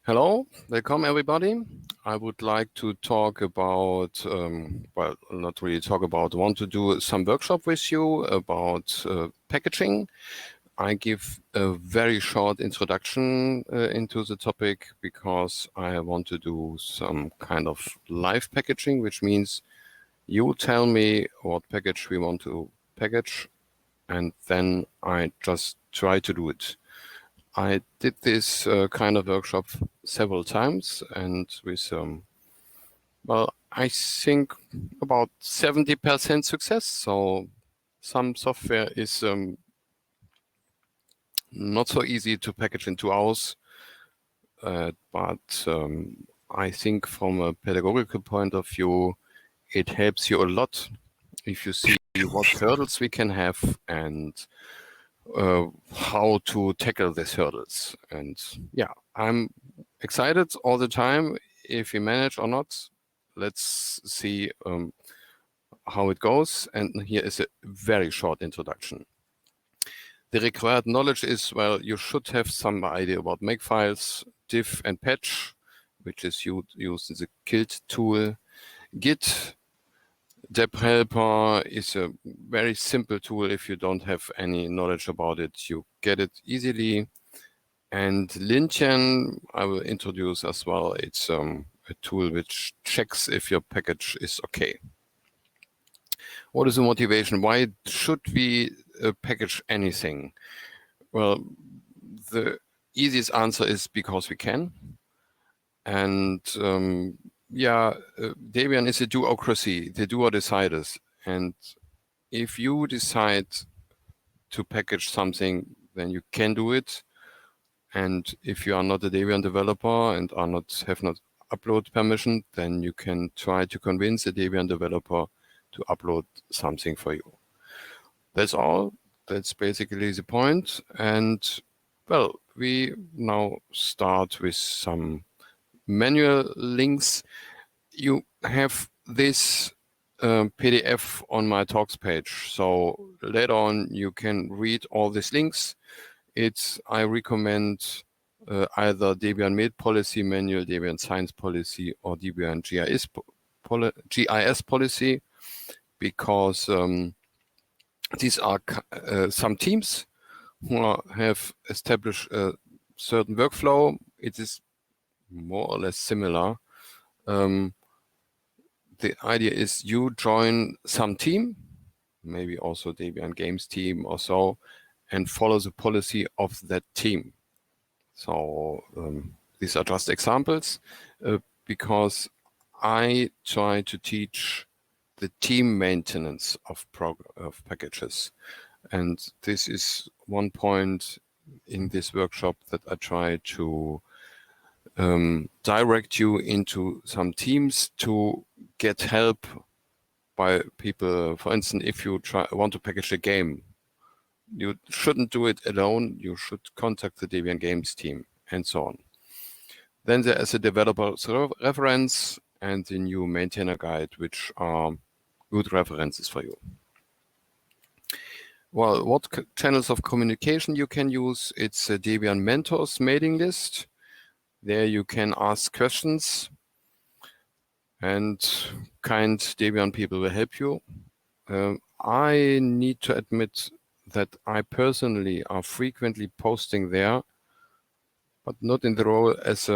Hello, welcome everybody. I would like to talk about, well, not really talk about, want to do some workshop with you about packaging. I give a very short introduction into the topic because I want to do some kind of live packaging, which means you tell me what package we want to package, and then I just try to do it. I did this kind of workshop several times, and with, well, I think about 70% success. So some software is not so easy to package in 2 hours, but I think from a pedagogical point of view, it helps you a lot if you see what hurdles we can have and how to tackle these hurdles. And yeah, I'm excited all the time if we manage or not. Let's see how it goes. And here is a very short introduction. The required knowledge is, well, you should have some idea about makefiles, diff and patch, which is used in the Kilt tool. Git, Deb helper is a very simple tool. If you don't have any knowledge about it, you get it easily. And Lintian, I will introduce as well. It's a tool which checks if your package is okay. What is the motivation? Why should we package anything? Well, the easiest answer is because we can. And yeah, Debian is a duocracy. The doer decides. And if you decide to package something, then you can do it. And if you are not a Debian developer and have not upload permission, then you can try to convince a Debian developer to upload something for you. That's all. That's basically the point. And well, we now start with some manual links. You have this PDF on my talks page. So later on, you can read all these links. I recommend either Debian Made Policy Manual, Debian Science Policy, or Debian GIS Policy, because these are some teams who have established a certain workflow. It is more or less similar. The idea is you join some team, maybe also Debian Games team or so, and follow the policy of that team. So these are just examples because I try to teach the team maintenance of packages. And this is one point in this workshop that I try to direct you into some teams to get help by people. For instance, if you want to package a game, you shouldn't do it alone. You should contact the Debian Games team and so on. Then there is a developer's reference and the new maintainer guide, which are good references for you. Well, what channels of communication you can use? It's a Debian Mentors mailing list. There you can ask questions and kind Debian people will help you. I need to admit that I personally are frequently posting there, but not in the role as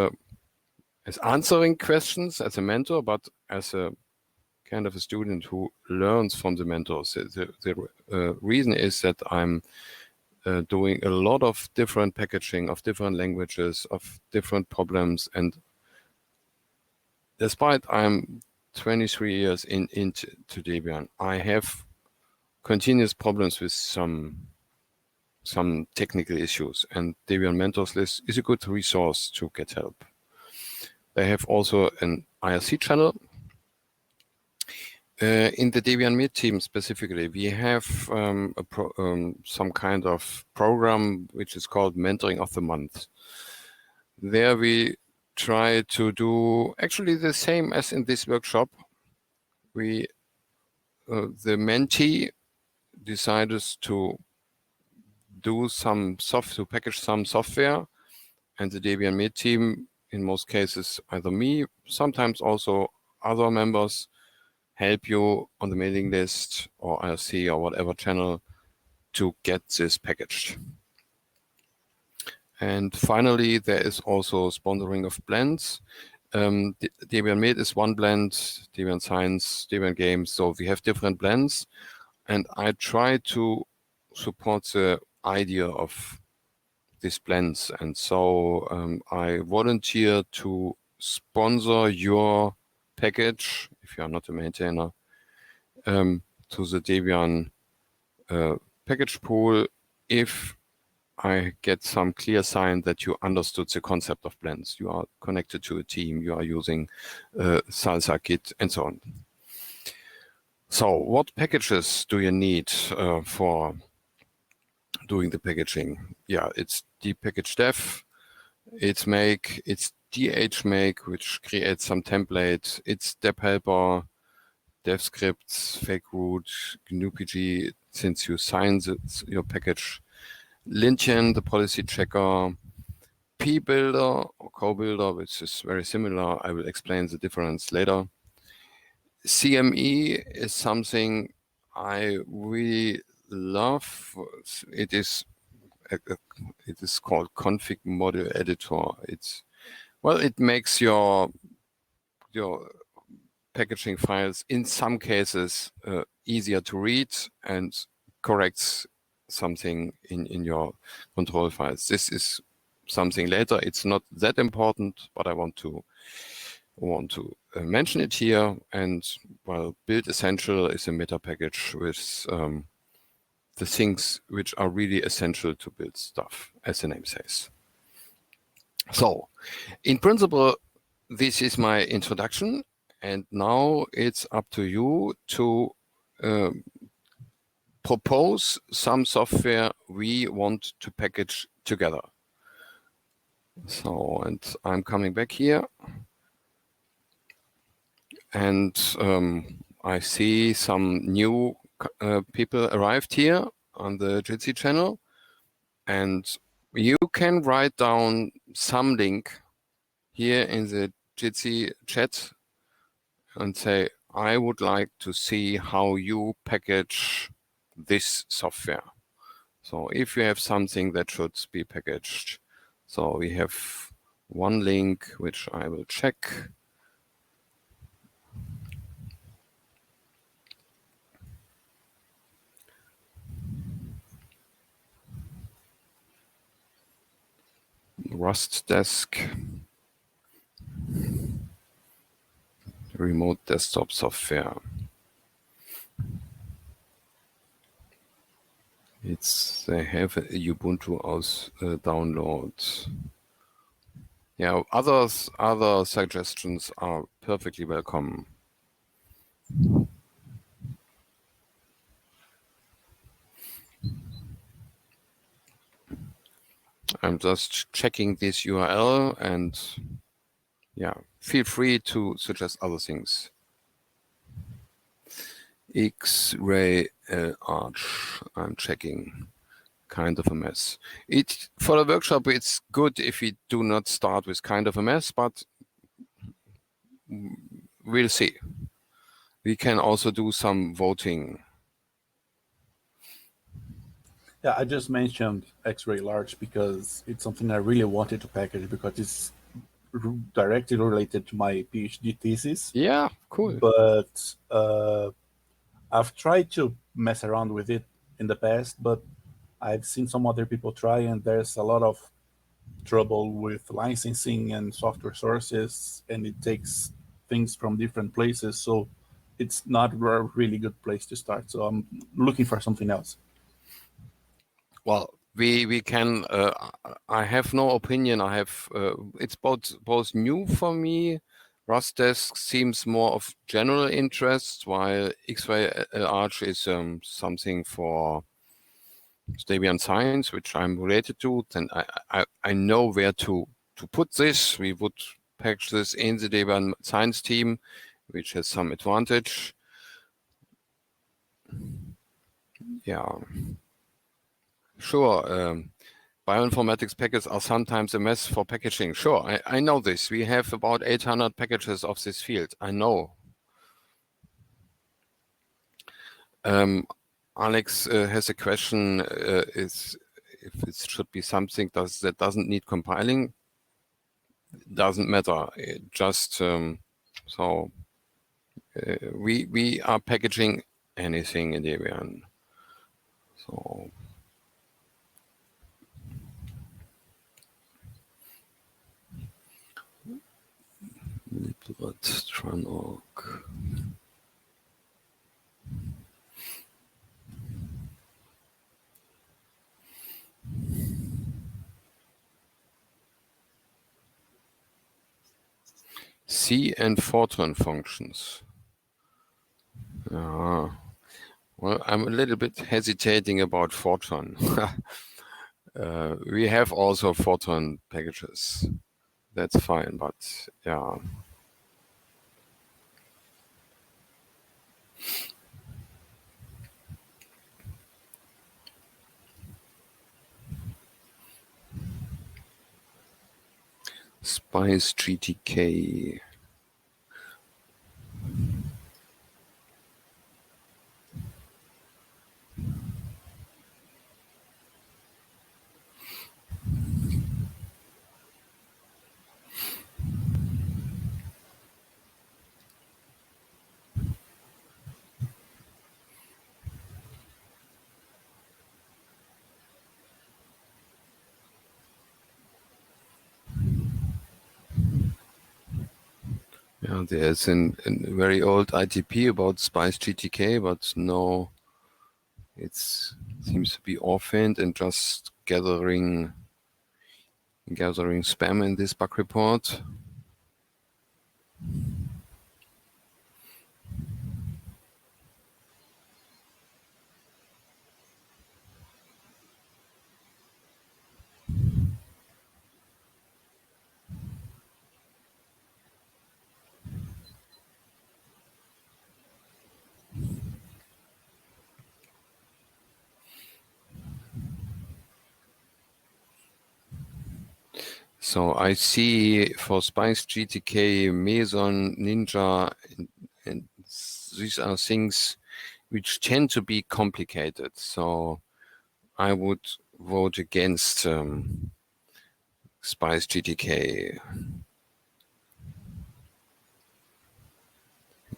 answering questions as a mentor, but as a kind of a student who learns from the mentors. The reason is that I'm doing a lot of different packaging of different languages, of different problems, and despite I'm 23 years into Debian, I have continuous problems with some technical issues, and Debian Mentors List is a good resource to get help. They have also an IRC channel. In the Debian Mid team specifically, we have some kind of program which is called Mentoring of the Month. There we try to do actually the same as in this workshop. The mentee decides to do to package some software, and the Debian Mid team in most cases either me, sometimes also other members help you on the mailing list or IRC or whatever channel to get this packaged. And finally, there is also sponsoring of blends. Debian Med is one blend, Debian Science, Debian Games, so we have different blends. And I try to support the idea of these blends. And so I volunteer to sponsor your package, if you are not a maintainer, to the Debian package pool if I get some clear sign that you understood the concept of blends. You are connected to a team, you are using Salsa, Git, and so on. So what packages do you need for doing the packaging? Yeah, it's dpackage-dev, it's make, it's dhmake, which creates some templates, it's debhelper, devscripts, fake root, GNU-PG, since you sign your package, Lintchen, the policy checker, pbuilder or co-builder, which is very similar. I will explain the difference later. CME is something I really love. It is called config module editor. It makes your packaging files in some cases easier to read and corrects something in your control files. This is something later. It's not that important, but I want to mention it here. And well, Build Essential is a meta package with the things which are really essential to build stuff, as the name says. So, in principle, this is my introduction, and now it's up to you to propose some software we want to package together. So, and I'm coming back here, and I see some new people arrived here on the Jitsi channel, and you can write down some link here in the Jitsi chat and say, I would like to see how you package this software. So if you have something that should be packaged, so we have one link which I will check. Rust Desk, remote desktop software. They have a Ubuntu aus download. Yeah, other suggestions are perfectly welcome. I'm just checking this URL, and yeah, feel free to suggest other things. X-ray Arch, I'm checking. Kind of a mess. For the workshop, it's good if we do not start with kind of a mess, but we'll see. We can also do some voting. Yeah, I just mentioned X-ray large because it's something I really wanted to package because it's directly related to my PhD thesis. Yeah, cool. But I've tried to mess around with it in the past, but I've seen some other people try, and there's a lot of trouble with licensing and software sources, and it takes things from different places. So it's not a really good place to start. So I'm looking for something else. Well, we can. I have no opinion. I have. It's both new for me. Rust Desk seems more of general interest, while X-ray Arch is something for Debian Science, which I'm related to. Then I know where to put this. We would package this in the Debian Science team, which has some advantage. Yeah. Sure, bioinformatics packages are sometimes a mess for packaging. Sure, I know this. We have about 800 packages of this field. I know. Alex has a question, is if it should be something that doesn't need compiling. Doesn't matter. It just so we are packaging anything in Debian. So librat.tran.org. C and Fortran functions. Well, I'm a little bit hesitating about Fortran. We have also Fortran packages. That's fine, but yeah. Spice GTK. Yeah, there's a very old ITP about Spice GTK, but no, it seems to be orphaned and just gathering spam in this bug report. So I see for Spice GTK, Meson, Ninja, and these are things which tend to be complicated. So I would vote against Spice GTK.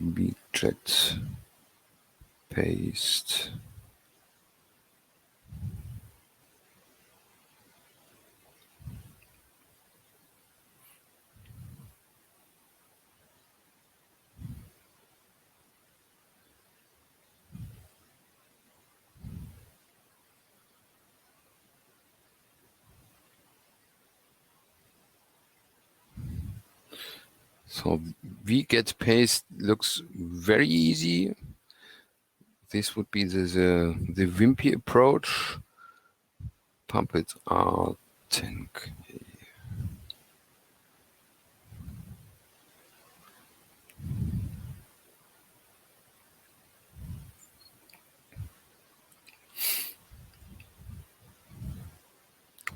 Bjet paste. So wget paste looks very easy. This would be the wimpy approach. Puppet R10.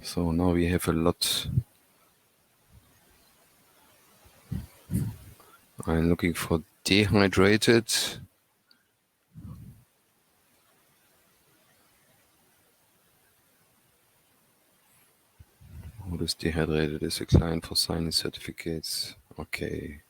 So now we have a lot. I'm looking for dehydrated. What is dehydrated? Is a client for signing certificates. Okay.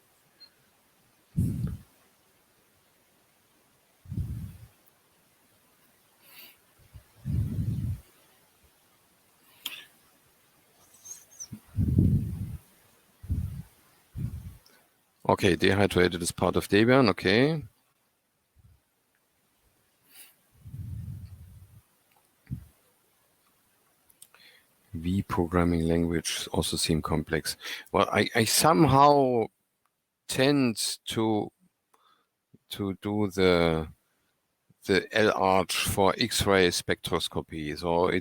Okay, dehydrated is part of Debian. Okay. V programming language also seem complex. Well, I somehow tend to do the L-arch for X-ray spectroscopy. So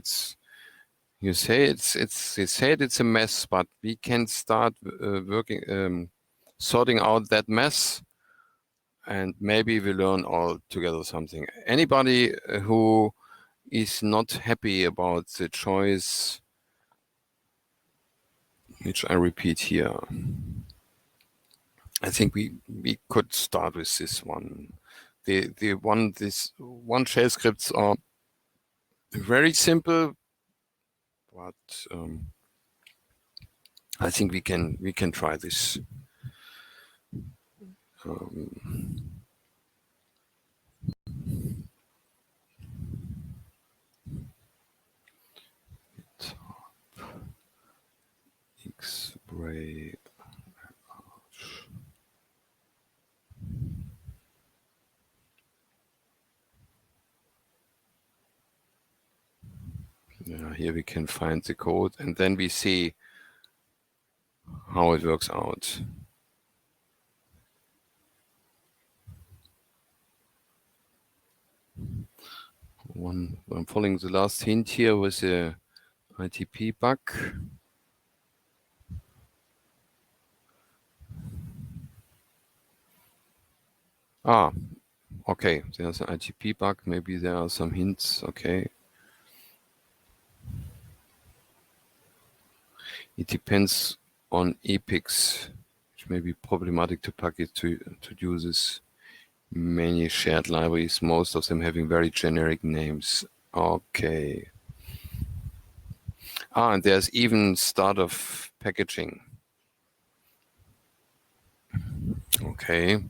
you say it's a mess, but we can start working sorting out that mess, and maybe we learn all together something. Anybody who is not happy about the choice which I repeat here. I think we could start with this one. This one shell scripts are very simple, but I think we can try this. X-ray. Yeah, here we can find the code, and then we see how it works out. I'm following the last hint here with the ITP bug. Ah, okay, there's an ITP bug. Maybe there are some hints. Okay. It depends on epics, which may be problematic to package to uses many shared libraries, most of them having very generic names. Okay. Ah, and there's even start of packaging. Okay.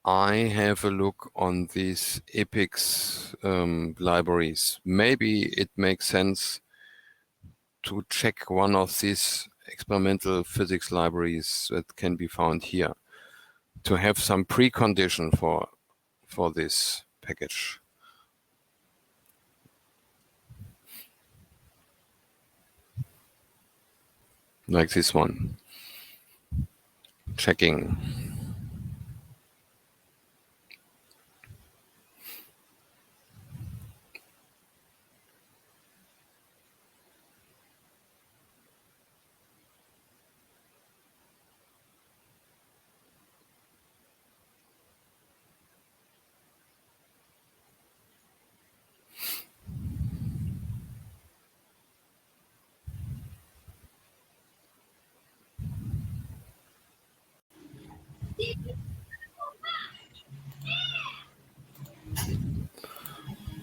I have a look on these epics libraries. Maybe it makes sense to check one of these experimental physics libraries that can be found here to have some precondition for this package. Like this one. Checking.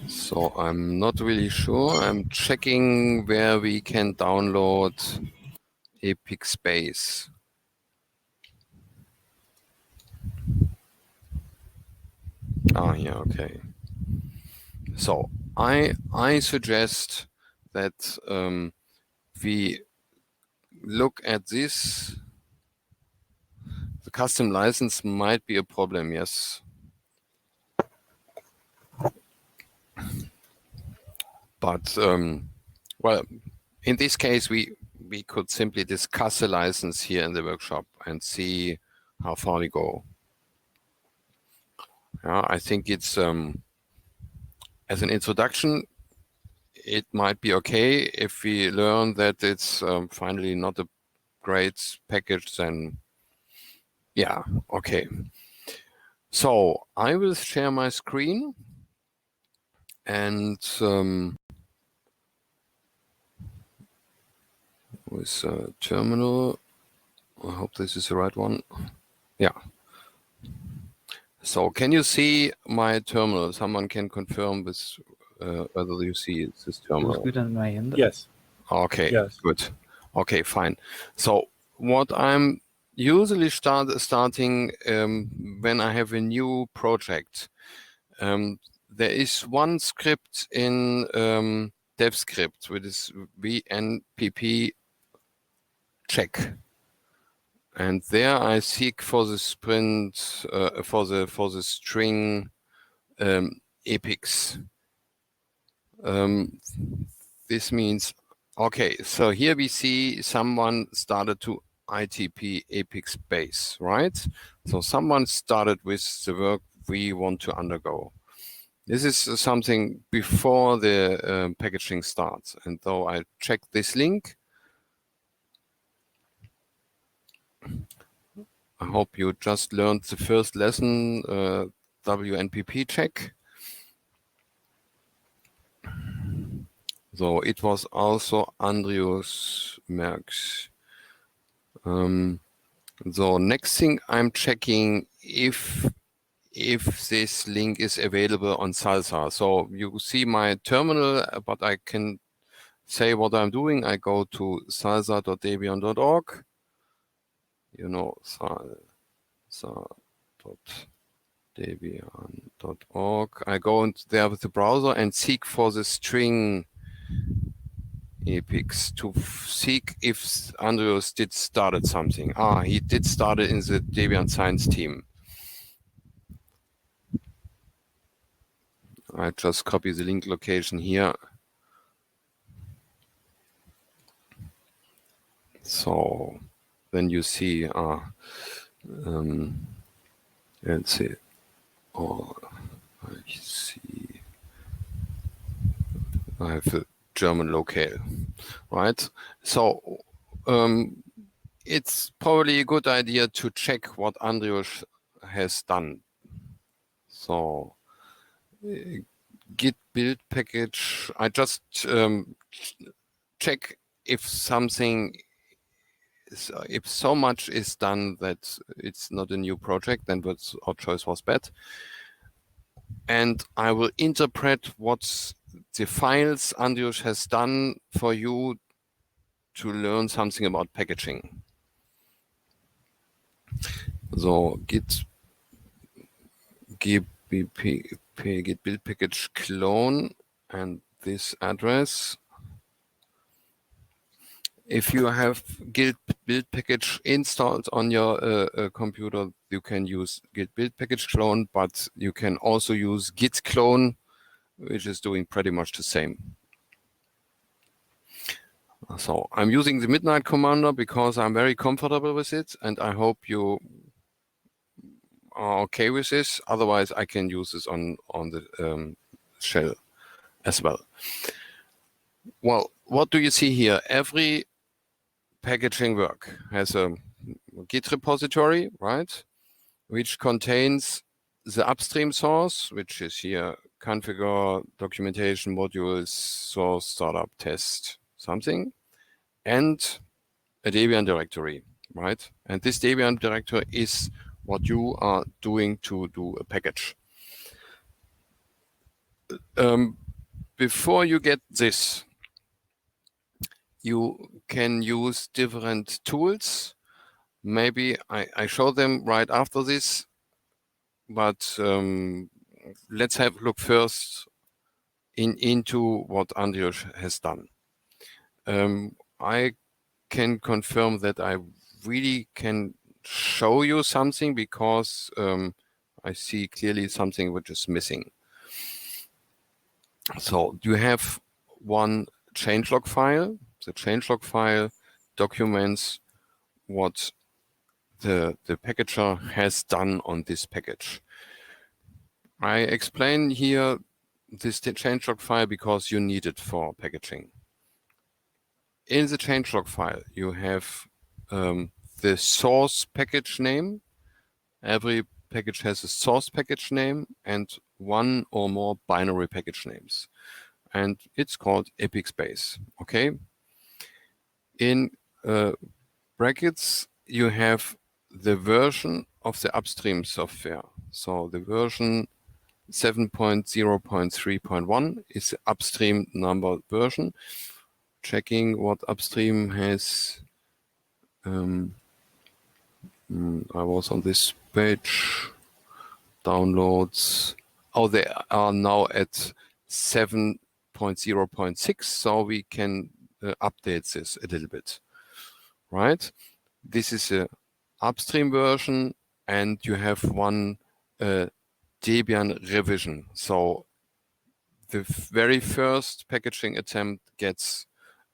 So I'm not really sure. I'm checking where we can download Epic Space. Ah, yeah, okay. So I suggest that we look at this. The custom license might be a problem, yes. But well, in this case, we could simply discuss the license here in the workshop and see how far we go. Yeah, I think it's as an introduction, it might be okay if we learn that it's finally not a great package. Then, yeah, okay. So I will share my screen and with a terminal. I hope this is the right one. Yeah. So can you see my terminal? Someone can confirm this, whether you see this terminal. Yes. Okay, Yes. good. Okay, fine. So what I'm usually starting when I have a new project, there is one script in DevScript, which is VNPP check. And there I seek for the sprint, for the string epics. This means, okay, so here we see someone started to ITP epic space, right? So someone started with the work we want to undergo. This is something before the packaging starts. And though I check this link, I hope you just learned the first lesson, WNPP check. So it was also Andreas Merckx. So next thing I'm checking if this link is available on Salsa. So you see my terminal, but I can say what I'm doing. I go to salsa.debian.org. You know, salsa.debian.org. I go there with the browser and seek for the string epics to seek if Andreas did started something. He did start it in the Debian science team. I just copy the link location here. So then you see, let's see, I see, I have a German locale, right? So it's probably a good idea to check what Andreas has done. So git build package, I just check if something, if so much is done that it's not a new project, then our choice was bad. And I will interpret what the files Andreas has done for you to learn something about packaging. So git build package clone and this address. If you have git build package installed on your computer, you can use git build package clone, but you can also use git clone, which is doing pretty much the same. So I'm using the Midnight Commander because I'm very comfortable with it, and I hope you are okay with this. Otherwise, I can use this on the shell as well. Well, what do you see here? Every packaging work has a Git repository, right? Which contains the upstream source, which is here configure, documentation, modules, source, startup, test, something, and a Debian directory, right? And this Debian directory is what you are doing to do a package. Before you get this, you can use different tools. Maybe I show them right after this, but let's have a look first into what Andreas has done. I can confirm that I really can show you something because I see clearly something which is missing. So you have one changelog file. The changelog file documents what the packager has done on this package. I explain here this changelog file because you need it for packaging. In the changelog file, you have the source package name. Every package has a source package name and one or more binary package names. And it's called epic space, okay? In brackets, you have the version of the upstream software. So the version 7.0.3.1 is the upstream number version. Checking what upstream has. I was on this page. Downloads. Oh, they are now at 7.0.6, so we can update this a little bit, right? This is a upstream version, and you have one Debian revision. So the very first packaging attempt gets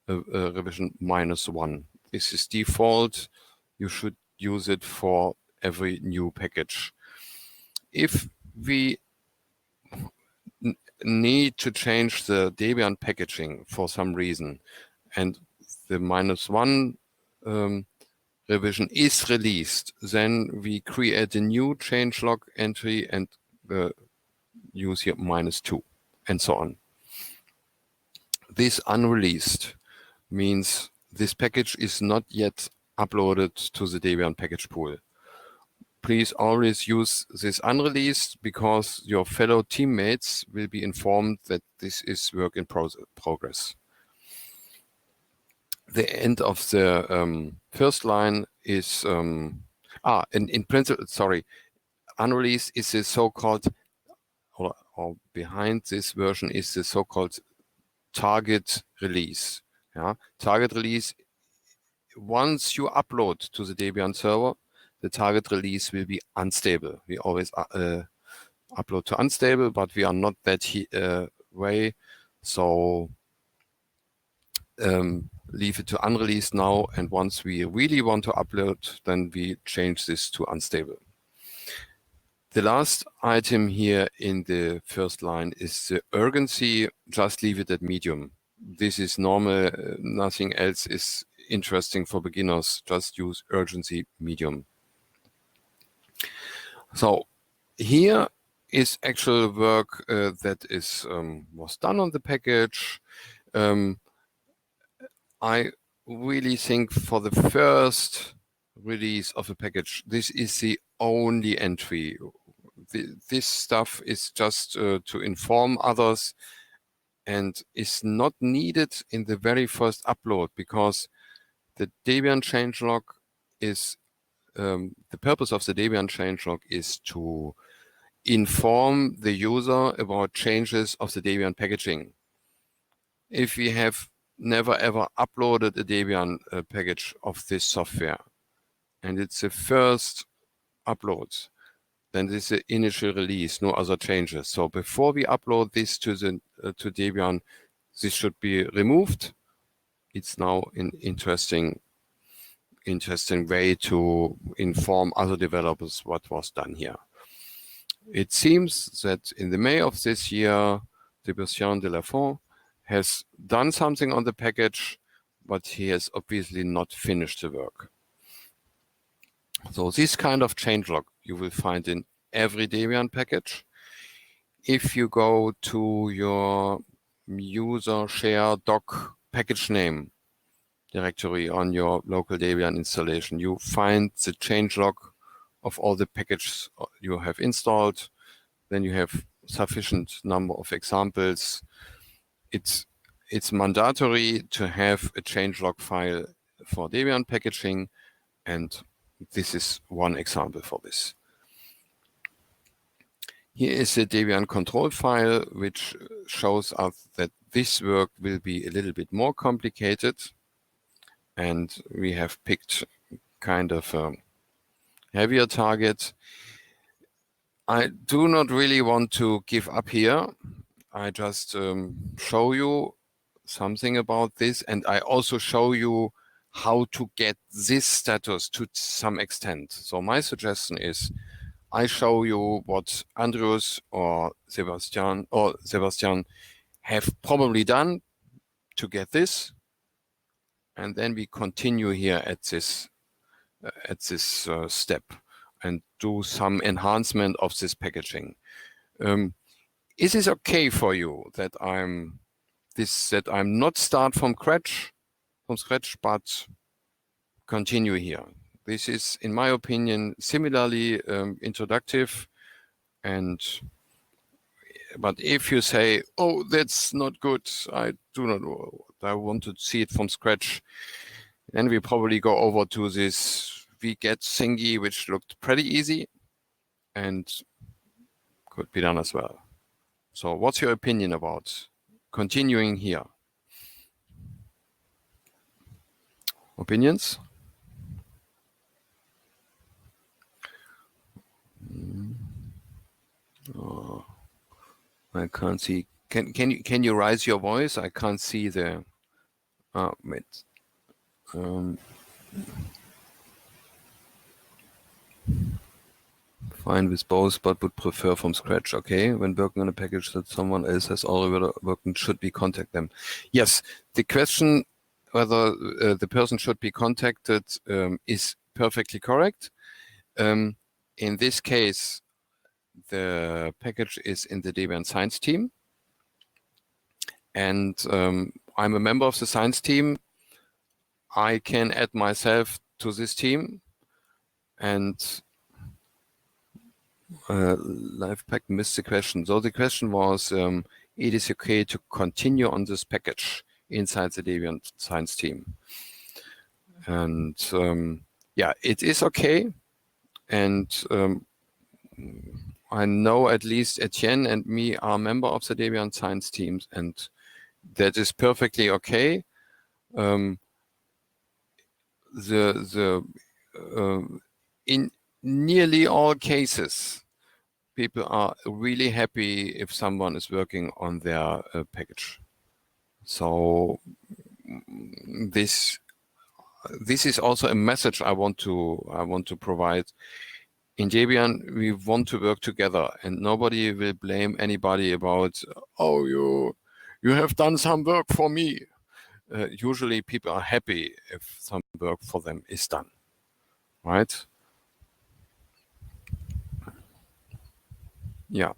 a revision -1. This is default. You should use it for every new package. If we need to change the Debian packaging for some reason, and the -1 revision is released, then we create a new changelog entry and use here -2 and so on. This unreleased means this package is not yet uploaded to the Debian package pool. Please always use this unreleased because your fellow teammates will be informed that this is work in progress. The end of the first line is, in principle, sorry, unreleased is the so-called, or behind this version is the so-called target release. Yeah? Target release, once you upload to the Debian server, the target release will be unstable. We always upload to unstable, but we are not that way. So leave it to unreleased now. And once we really want to upload, then we change this to unstable. The last item here in the first line is the urgency. Just leave it at medium. This is normal. Nothing else is interesting for beginners. Just use urgency medium. So here is actual work that is was done on the package. I really think for the first release of a package, this is the only entry. This stuff is just to inform others and is not needed in the very first upload, because the Debian changelog is, the purpose of the Debian changelog is to inform the user about changes of the Debian packaging. If we have never ever uploaded a Debian package of this software and it's the first upload, then this is the initial release, no other changes. So before we upload this to the to Debian, this should be removed. It's now an interesting way to inform other developers what was done here. It seems that in the May of this year, Debian de la Fond has done something on the package, but he has obviously not finished the work. So this kind of changelog you will find in every Debian package. If you go to your user share doc package name directory on your local Debian installation, you find the changelog of all the packages you have installed. Then you have sufficient number of examples. It's mandatory to have a changelog file for Debian packaging, and this is one example for this. Here is the Debian control file, which shows us that this work will be a little bit more complicated, and we have picked kind of a heavier target. I do not really want to give up here. I just show you something about this, and I also show you how to get this status to some extent. So my suggestion is I show you what Andreas or Sebastian have probably done to get this, and then we continue here at this step and do some enhancement of this packaging. Is this okay for you that I'm not start from scratch, but continue here? This is, in my opinion, similarly introductive. But if you say, "Oh, that's not good," I want to see it from scratch, then we probably go over to this wget thingy, which looked pretty easy and could be done as well. So what's your opinion about continuing here? Opinions? Oh, I can't see. Can you raise your voice? I can't see the. Wait. Fine with both, but would prefer from scratch. Okay, when working on a package that someone else has already worked on, should we contact them? Yes, the question whether the person should be contacted is perfectly correct. In this case, the package is in the Debian science team, and I'm a member of the science team. I can add myself to this team, and LivePack missed the question. So the question was, it is okay to continue on this package inside the Debian science team. And yeah, it is okay. And I know at least Etienne and me are member of the Debian science teams, and that is perfectly okay. In nearly all cases, people are really happy if someone is working on their package. So this is also a message I want to provide. In Debian, we want to work together, and nobody will blame anybody about, oh, you have done some work for me. Usually people are happy if some work for them is done, right? Yeah.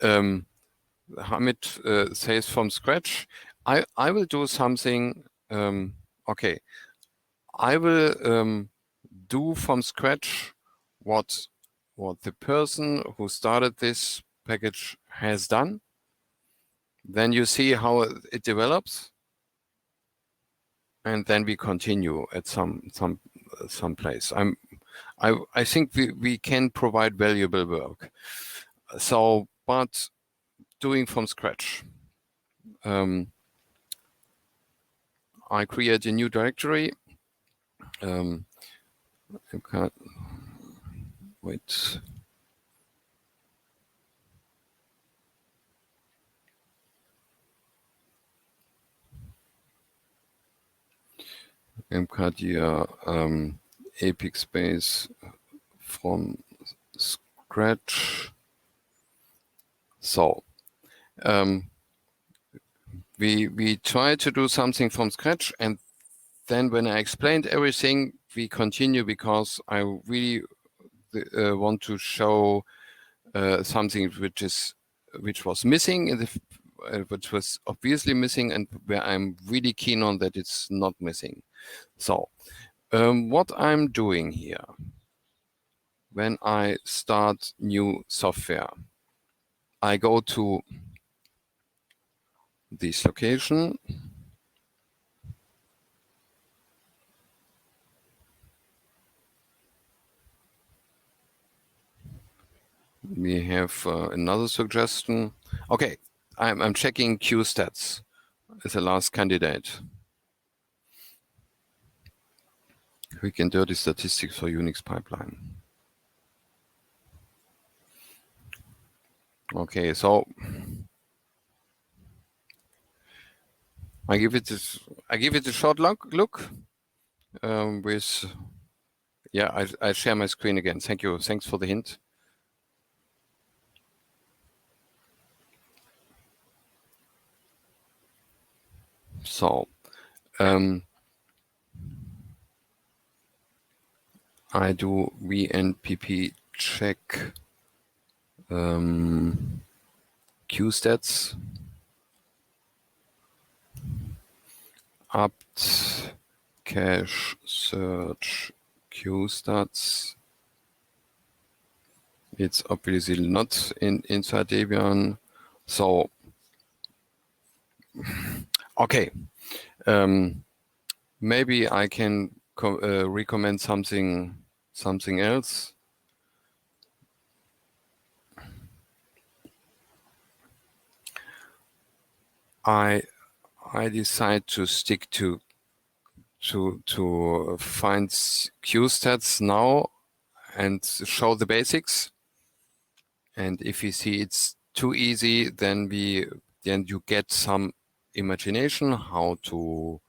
Hamid says from scratch, I will do something, okay. I will do from scratch what the person who started this package has done. Then you see how it develops, and then we continue at some place. I think we can provide valuable work. So, but doing from scratch, I create a new directory. I can't wait. mkdir epic space from scratch. So we try to do something from scratch, and then when I explained everything, we continue, because I really want to show something which was missing in the which was obviously missing, and where I'm really keen on that it's not missing. So what I'm doing here, when I start new software, I go to this location. We have another suggestion. Okay, I'm checking Qstats as the last candidate. Quick and dirty statistics for Unix pipeline. Okay, so I give it a short look. With yeah, I share my screen again. Thank you. Thanks for the hint. So I do vnpp check Qstats apt cache search Qstats. It's obviously not inside Debian. So okay, maybe I can recommend something else. I decide to stick to find Qstats now and show the basics. And if you see it's too easy, then you get some imagination how to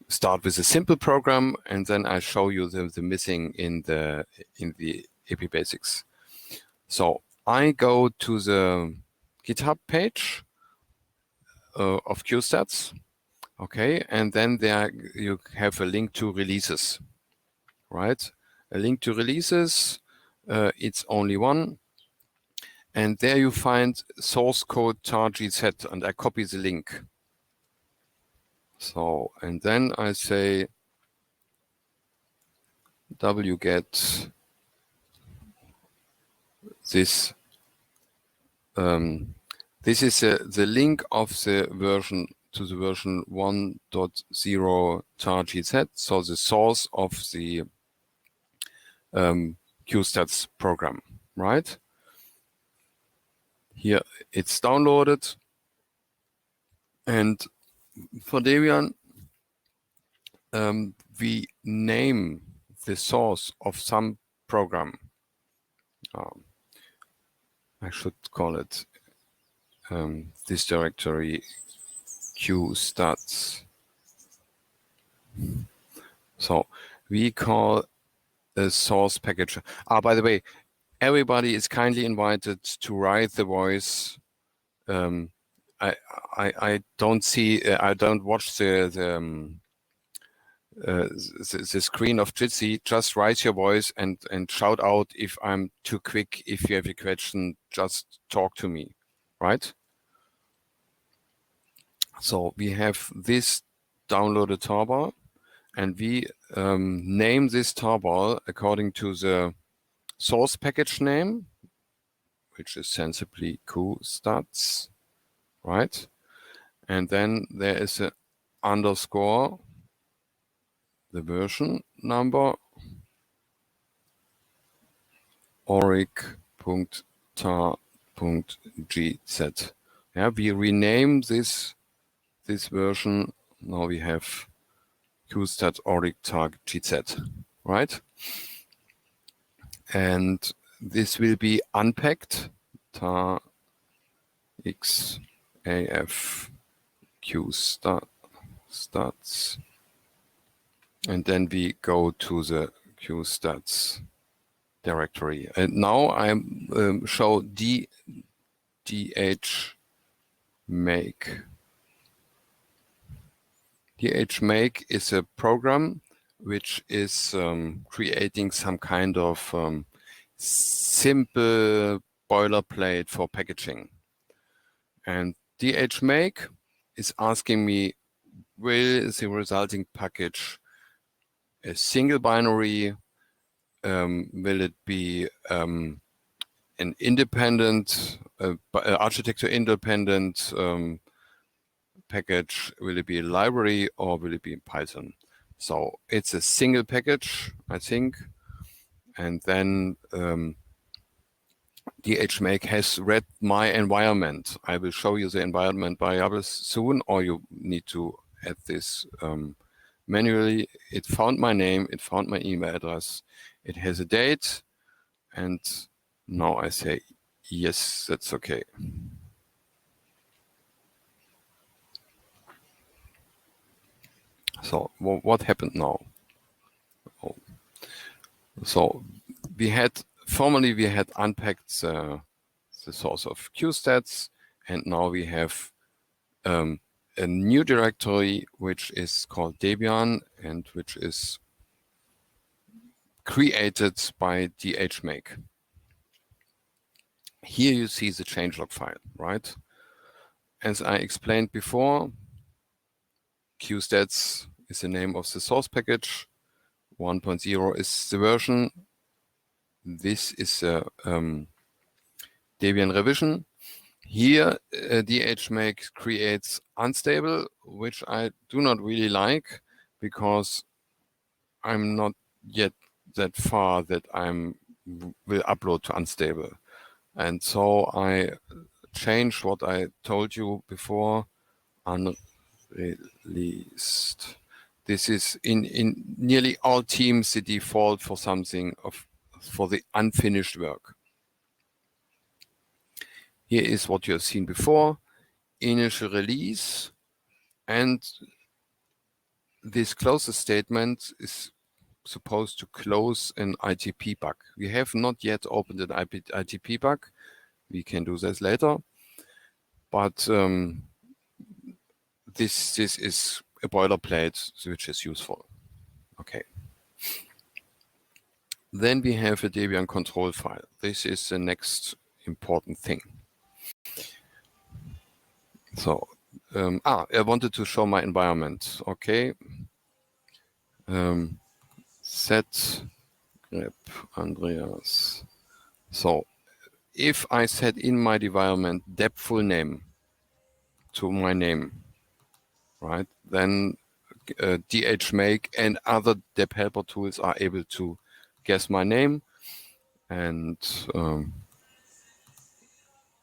start with a simple program, and then I show you the missing in the AP basics. So I go to the GitHub page of Qstats, okay, and then there you have a link to releases, right? A link to releases. It's only one, And there you find source code tar.gz, and I copy the link. So, and then I say wget this. This is the link of the version to the version 1.0 tar.gz, so the source of the Qstats program, right? Here it's downloaded, and for Debian, we name the source of some program. I should call it this directory Qstats. So we call a source package. By the way, everybody is kindly invited to write the voice. I don't see, I don't watch the screen of Jitsi. Just write your voice and shout out if I'm too quick. If you have a question, just talk to me, right? So we have this downloaded tarball, and we name this tarball according to the source package name, which is sensibly Qstats, right? And then there is a underscore, the version number, oric.tar.gz. Yeah, we rename this version. Now we have Qstats oric.tar.gz, right? And this will be unpacked tar xaf Qstats, and then we go to the Qstats directory. And now I show dhmake. Dhmake is a program which is creating some kind of simple boilerplate for packaging. And dhmake is asking me, will the resulting package a single binary? Will it be an independent, architecture independent package? Will it be a library, or will it be in Python? So it's a single package, I think. And then dhmake has read my environment. I will show you the environment variables soon, or you need to add this manually. It found my name, it found my email address, it has a date, and now I say, yes, that's okay. So what happened now? So formerly we had unpacked the source of Qstats, and now we have a new directory which is called Debian, and which is created by dhmake. Here you see the changelog file, right? As I explained before, Qstats is the name of the source package. 1.0 is the version. This is a Debian revision. Here, dhmake creates unstable, which I do not really like, because I'm not yet that far that will upload to unstable. And so I changed what I told you before, unreleased. This is in nearly all teams the default for something for the unfinished work. Here is what you have seen before, initial release, and this closes statement is supposed to close an ITP bug. We have not yet opened an ITP bug. We can do this later, but this is a boilerplate which is useful. Okay. Then we have a Debian control file. This is the next important thing. So, I wanted to show my environment. Okay. Set grep Andreas. So, if I set in my environment deb full name to my name, right, then dhmake and other deb helper tools are able to guess my name. And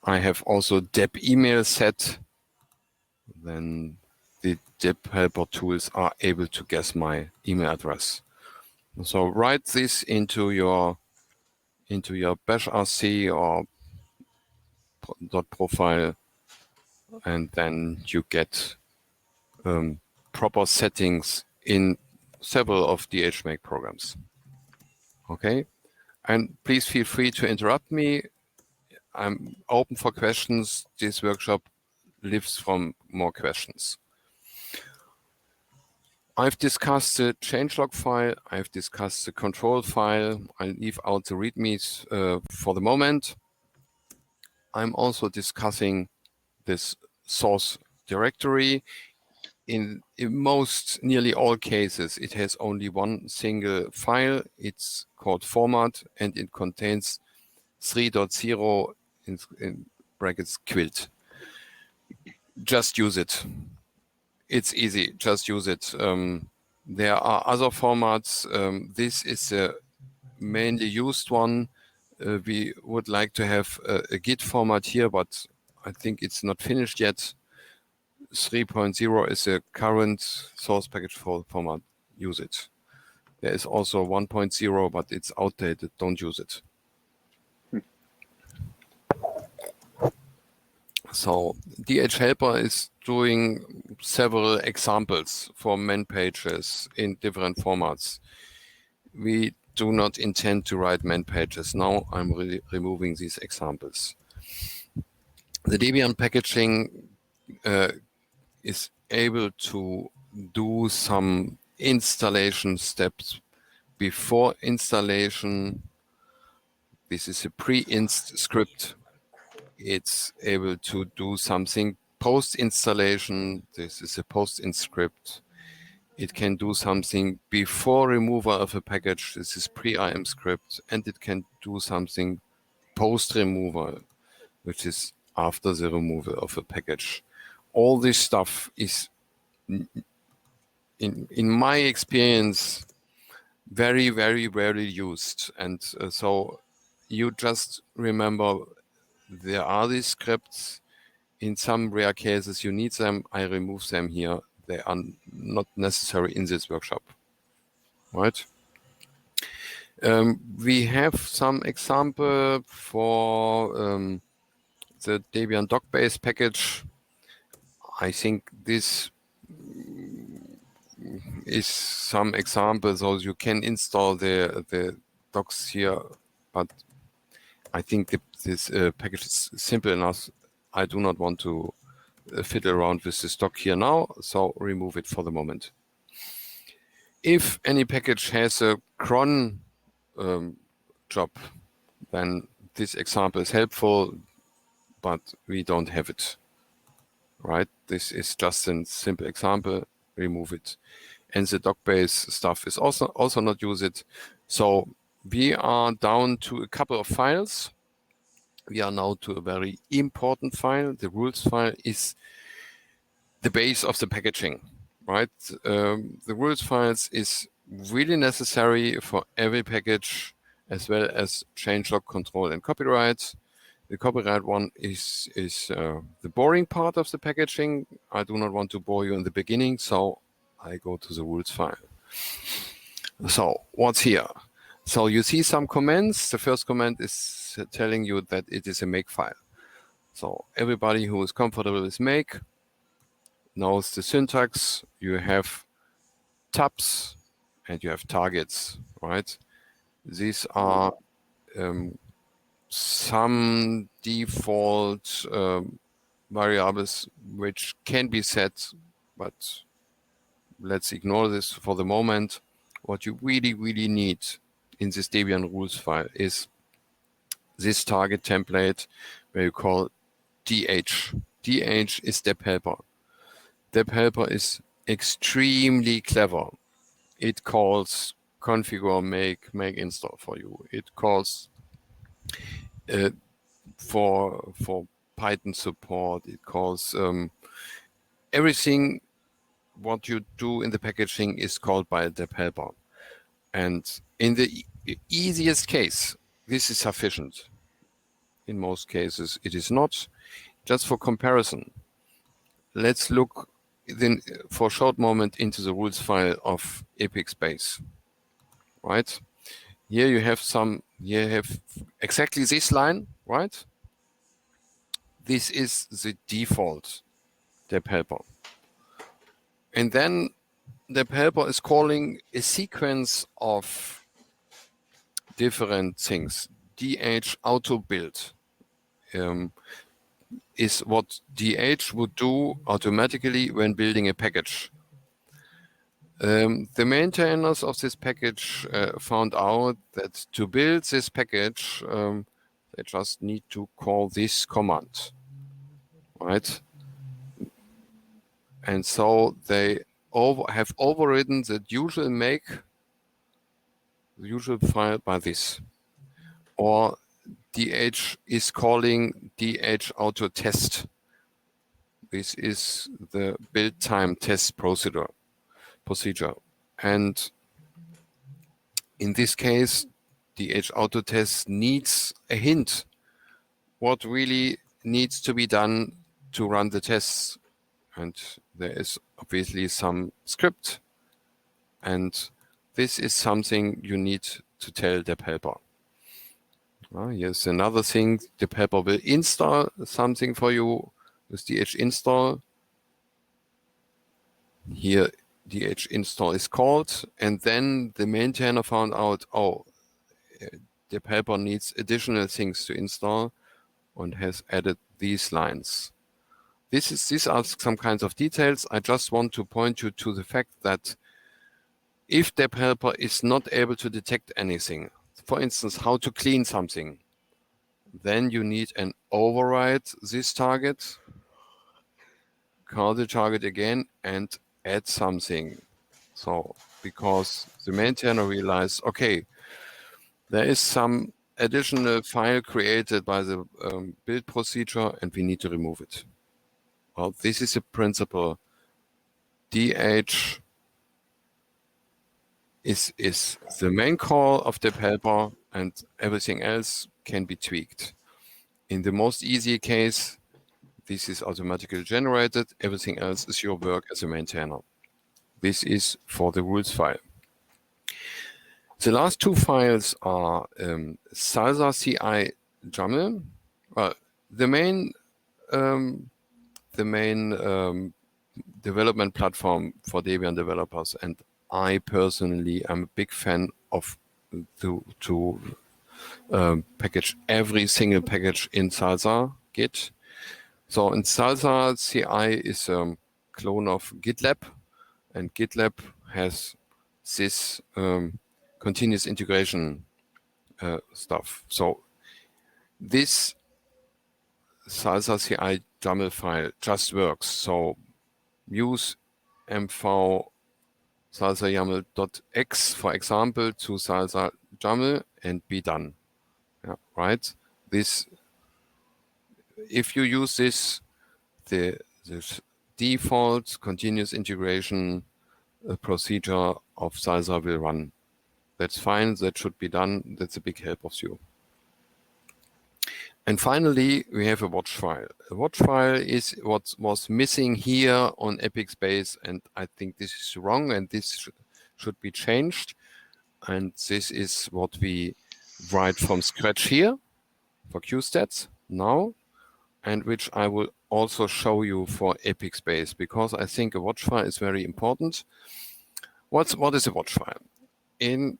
I have also deb email set. Then the deb helper tools are able to guess my email address. So write this into your bash rc or .profile, and then you get proper settings in several of the HMake programs. Okay, and please feel free to interrupt me. I'm open for questions. This workshop lives from more questions. I've discussed the changelog file. I've discussed the control file. I'll leave out the readmes for the moment. I'm also discussing this source directory. In nearly all cases, it has only one single file. It's called format, and it contains 3.0 in brackets quilt. Just use it. It's easy. Just use it. There are other formats. This is a mainly used one. We would like to have a Git format here, but I think it's not finished yet. 3.0 is a current source package format. Use it. There is also 1.0, but it's outdated. Don't use it. So DH Helper is doing several examples for man pages in different formats. We do not intend to write man pages now. I'm removing these examples. The Debian packaging is able to do some installation steps before installation. This is a pre-inst script. It's able to do something post-installation. This is a post-inst script. It can do something before removal of a package. This is pre-im script. And it can do something post-removal, which is after the removal of a package. All this stuff is, in my experience, very, very rarely used. And so you just remember there are these scripts. In some rare cases, you need them. I remove them here. They are not necessary in this workshop, right? We have some example for the Debian doc-based package. I think this is some example, so you can install the docs here, but I think this package is simple enough. I do not want to fiddle around with the stock here now, so remove it for the moment. If any package has a cron job, then this example is helpful, but we don't have it, right? This is just a simple example, remove it. And the doc-based stuff is also not use it. So we are down to a couple of files. We are now to a very important file. The rules file is the base of the packaging, right? The rules files is really necessary for every package, as well as changelog, control, and copyright. The copyright one is the boring part of the packaging. I do not want to bore you in the beginning, so I go to the rules file. So what's here? So you see some comments. The first comment is telling you that it is a make file. So everybody who is comfortable with make knows the syntax. You have tabs and you have targets, right? These are some default variables which can be set, but let's ignore this for the moment. What you really, really need in this Debian rules file is this target template where you call DH. DH is debhelper. Debhelper is extremely clever. It calls configure, make install for you. It calls for Python support. It calls everything what you do in the packaging is called by a debhelper. And in the easiest case, this is sufficient. In most cases, it is not. Just for comparison, let's look then for a short moment into the rules file of Epixbase. Right? Here you have exactly this line, right? This is the default debhelper. And then debhelper is calling a sequence of different things. DH auto build is what DH would do automatically when building a package. The maintainers of this package found out that to build this package, they just need to call this command, right? And so they have overridden the usual file by this. Or DH is calling DH auto test. This is the build time test procedure. And in this case, DH auto test needs a hint what really needs to be done to run the tests. And there is obviously some script. And this is something you need to tell debhelper. Here's another thing. Debhelper will install something for you with DH install. Here, DH install is called, and then the maintainer found out, oh, debhelper needs additional things to install and has added these lines. These are some kinds of details. I just want to point you to the fact that if debhelper is not able to detect anything, for instance, how to clean something, then you need an override this target, call the target again, and add something. So because the maintainer realized, okay, there is some additional file created by the build procedure and we need to remove it. Well, this is a principle. DH is the main call of debhelper and everything else can be tweaked. In the most easy case, this is automatically generated. Everything else is your work as a maintainer. This is for the rules file. The last two files are Salsa CI YAML. Well, the main development platform for Debian developers, and I personally am a big fan of to package every single package in Salsa Git. So in Salsa, CI is a clone of GitLab, and GitLab has this continuous integration stuff. So this Salsa CI YAML file just works. So use mv salsa YAML.x, for example, to Salsa YAML and be done. Yeah, right? This, if you use this, the default continuous integration procedure of Salsa will run. That's fine. That should be done. That's a big help of you. And finally, we have a watch file. A watch file is what was missing here on Epixbase, and I think this is wrong, and this should be changed. And this is what we write from scratch here for Qstats now, and which I will also show you for Epixbase, because I think a watch file is very important. What is a watch file? In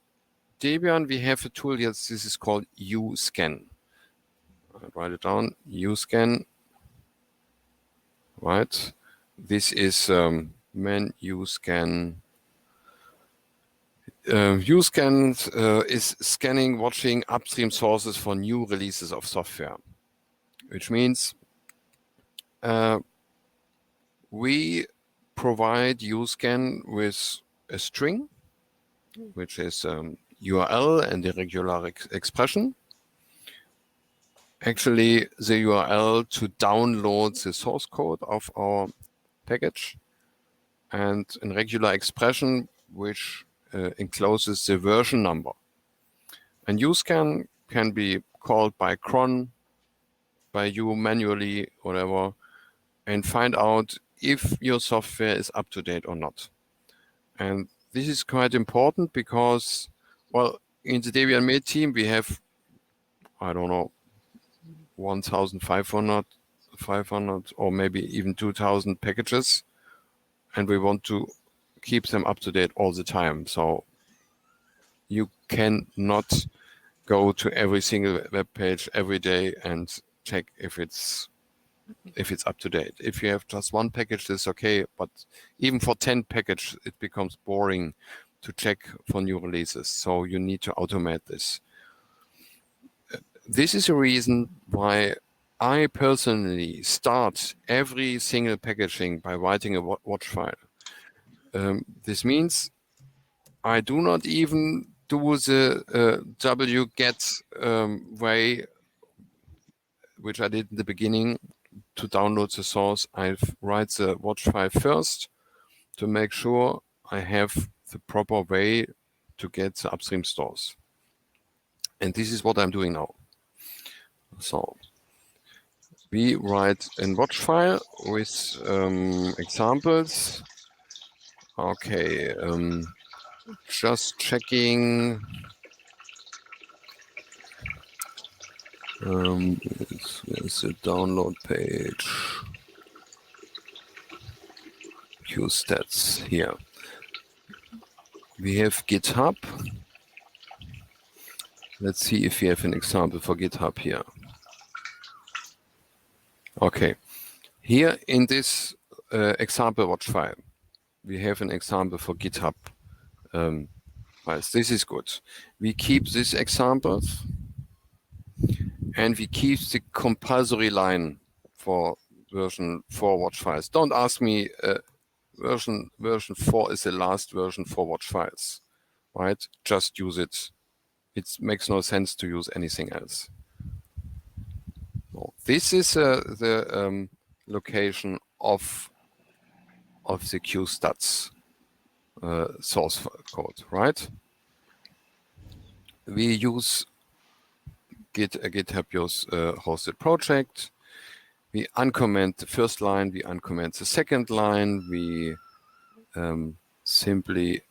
Debian, we have a tool, yes, this is called uscan. I'll write it down, uscan, right? This is man uscan Uscan is scanning, watching upstream sources for new releases of software, which means we provide Uscan with a string, which is URL and a regular expression. Actually, the URL to download the source code of our package, and a regular expression which encloses the version number. And Uscan can be called by cron, by you manually, whatever, and find out if your software is up to date or not. And this is quite important because, well, in the Debian main team, we have, I don't know, 1,500, 500, or maybe even 2,000 packages. And we want to keep them up to date all the time. So you cannot go to every single web page every day and check if it's up to date. If you have just one package, that's okay. But even for 10 packages, it becomes boring to check for new releases. So you need to automate this. This is a reason why I personally start every single packaging by writing a watch file. This means I do not even do the wget way, which I did in the beginning to download the source. I write the watch file first to make sure I have the proper way to get the upstream stores. And this is what I'm doing now. So we write a watch file with examples. Okay, just checking. There's a download page. Qstats here. We have GitHub. Let's see if we have an example for GitHub here. Okay, here in this example watch file, we have an example for GitHub files. This is good. We keep these examples, and we keep the compulsory line for version 4 watch files. Don't ask me, version 4 is the last version for watch files, right? Just use it. It makes no sense to use anything else. So this is the location of the Qstats source code, right? We use GitHub hosted project. We uncomment the first line, we uncomment the second line, we simply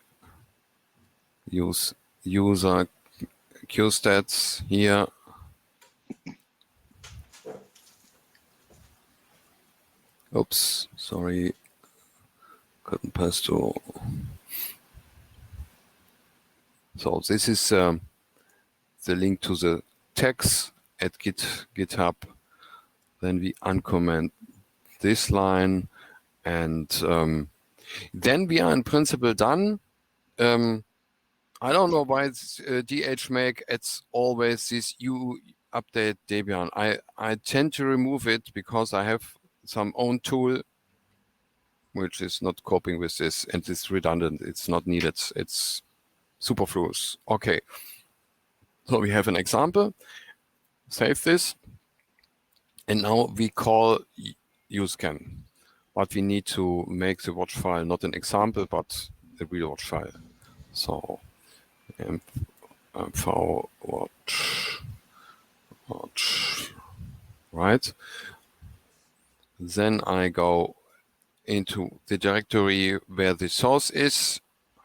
use user Qstats here. Oops, sorry, couldn't pass to. So this is the link to the tags at GitHub. Then we uncomment this line, and then we are in principle done. I don't know why dhmake adds always this you update Debian. I tend to remove it because I have some own tool which is not coping with this, and it's redundant. It's not needed. It's superfluous. Okay. So we have an example. Save this. And now we call uscan. But we need to make the watch file not an example, but a real watch file. So mv watch, right? Then I go into the directory where the source is.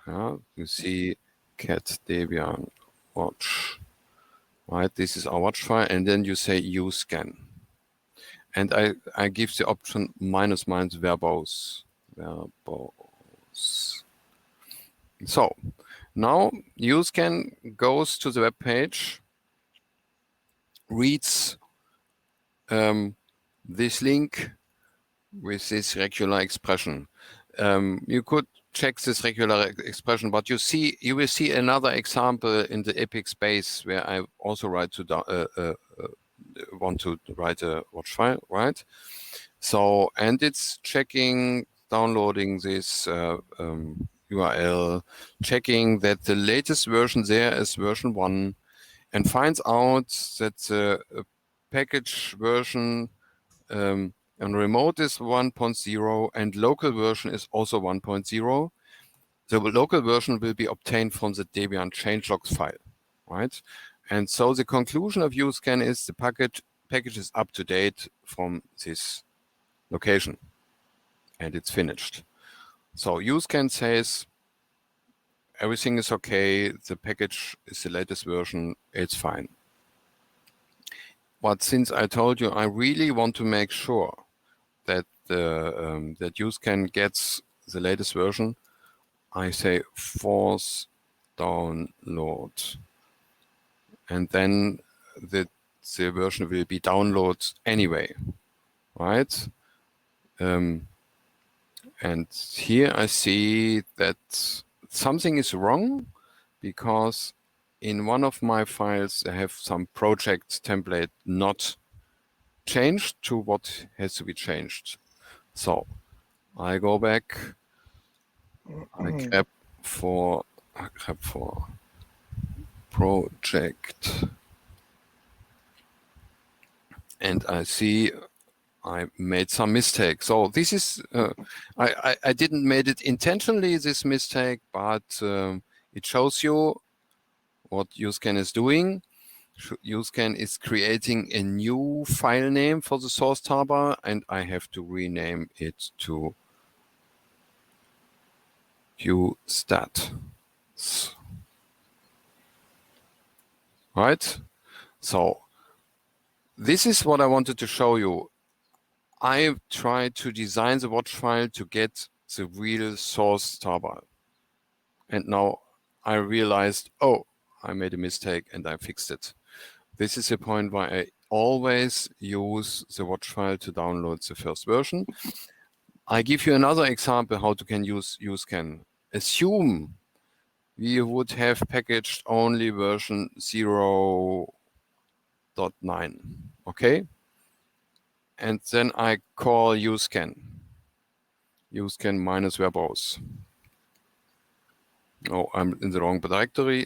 You see cat Debian watch, right? This is our watch file, and then you say uscan. And I give the option -verbose. So now uscan goes to the web page, reads this link with this regular expression. You could checks this regular expression. But you will see another example in the epic space where I also want to write a watch file, right? So, and it's checking, downloading this URL, checking that the latest version there is version 1, and finds out that the package version on remote is 1.0 and local version is also 1.0. The local version will be obtained from the Debian Changelog file, right? And so the conclusion of usescan is the package is up to date from this location, and it's finished. So usescan says everything is okay, the package is the latest version, it's fine. But since I told you I really want to make sure that that usescan gets the latest version, I say force download, and then the version will be downloaded anyway, right? And here I see that something is wrong, because in one of my files I have some project template not changed to what has to be changed. So I go back, I grab for project, and I see I made some mistake. So this is, I didn't made it intentionally, this mistake, but it shows you what usescan is doing. Usescan is creating a new file name for the source toolbar, and I have to rename it to Qstats. Right? So this is what I wanted to show you. I tried to design the watch file to get the real source toolbar. And now I realized, oh, I made a mistake and I fixed it. This is the point why I always use the watch file to download the first version. I give you another example how to can use usescan. Assume we would have packaged only version 0.9, okay? And then I call usescan minus verbose. Oh, I'm in the wrong directory.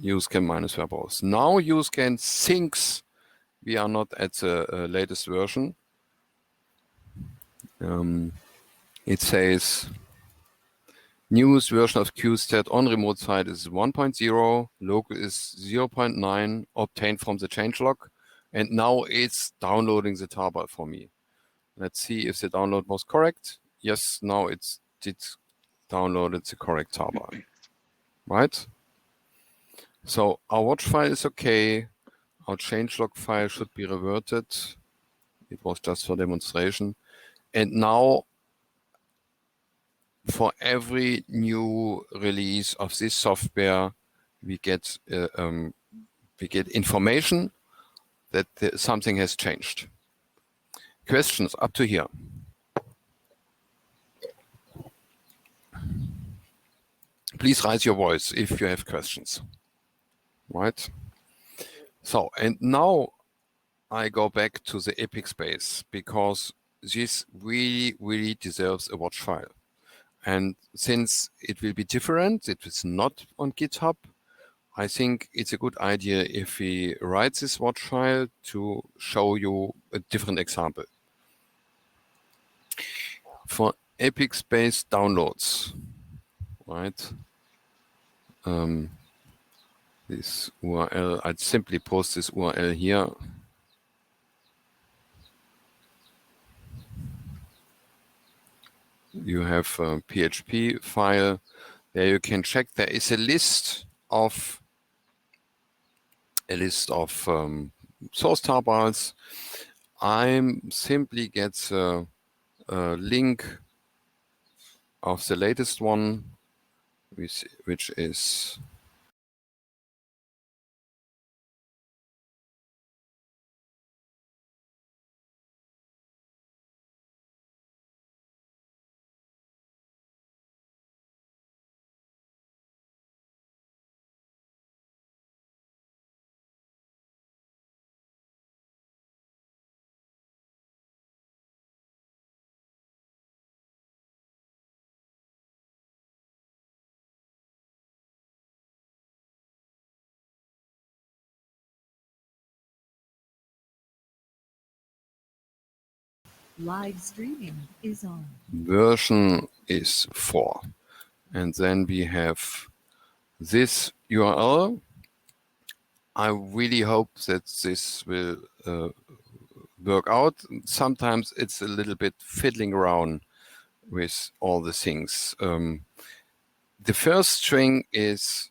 Usescan minus verbose. Now usescan thinks we are not at the latest version. It says newest version of Qstat on remote side is 1.0, local is 0.9, obtained from the changelog, and now it's downloading the tarball for me. Let's see if the download was correct. Yes, now it did downloaded the correct tarball, right? So our watch file is okay. Our changelog file should be reverted. It was just for demonstration. And now for every new release of this software, we get information that something has changed. Questions up to here? Please raise your voice if you have questions. Right? So, and now I go back to the epic space, because this really deserves a watch file. And since it will be different, it is not on GitHub, I think it's a good idea if we write this watch file to show you a different example. For epic space downloads, right? This URL, I'd simply post this URL here. You have a PHP file. There you can check. There is a list of source tarbars. I simply get a link of the latest one, which is Live streaming is on. Version is 4. And then we have this URL. I really hope that this will work out. Sometimes it's a little bit fiddling around with all the things. The first string is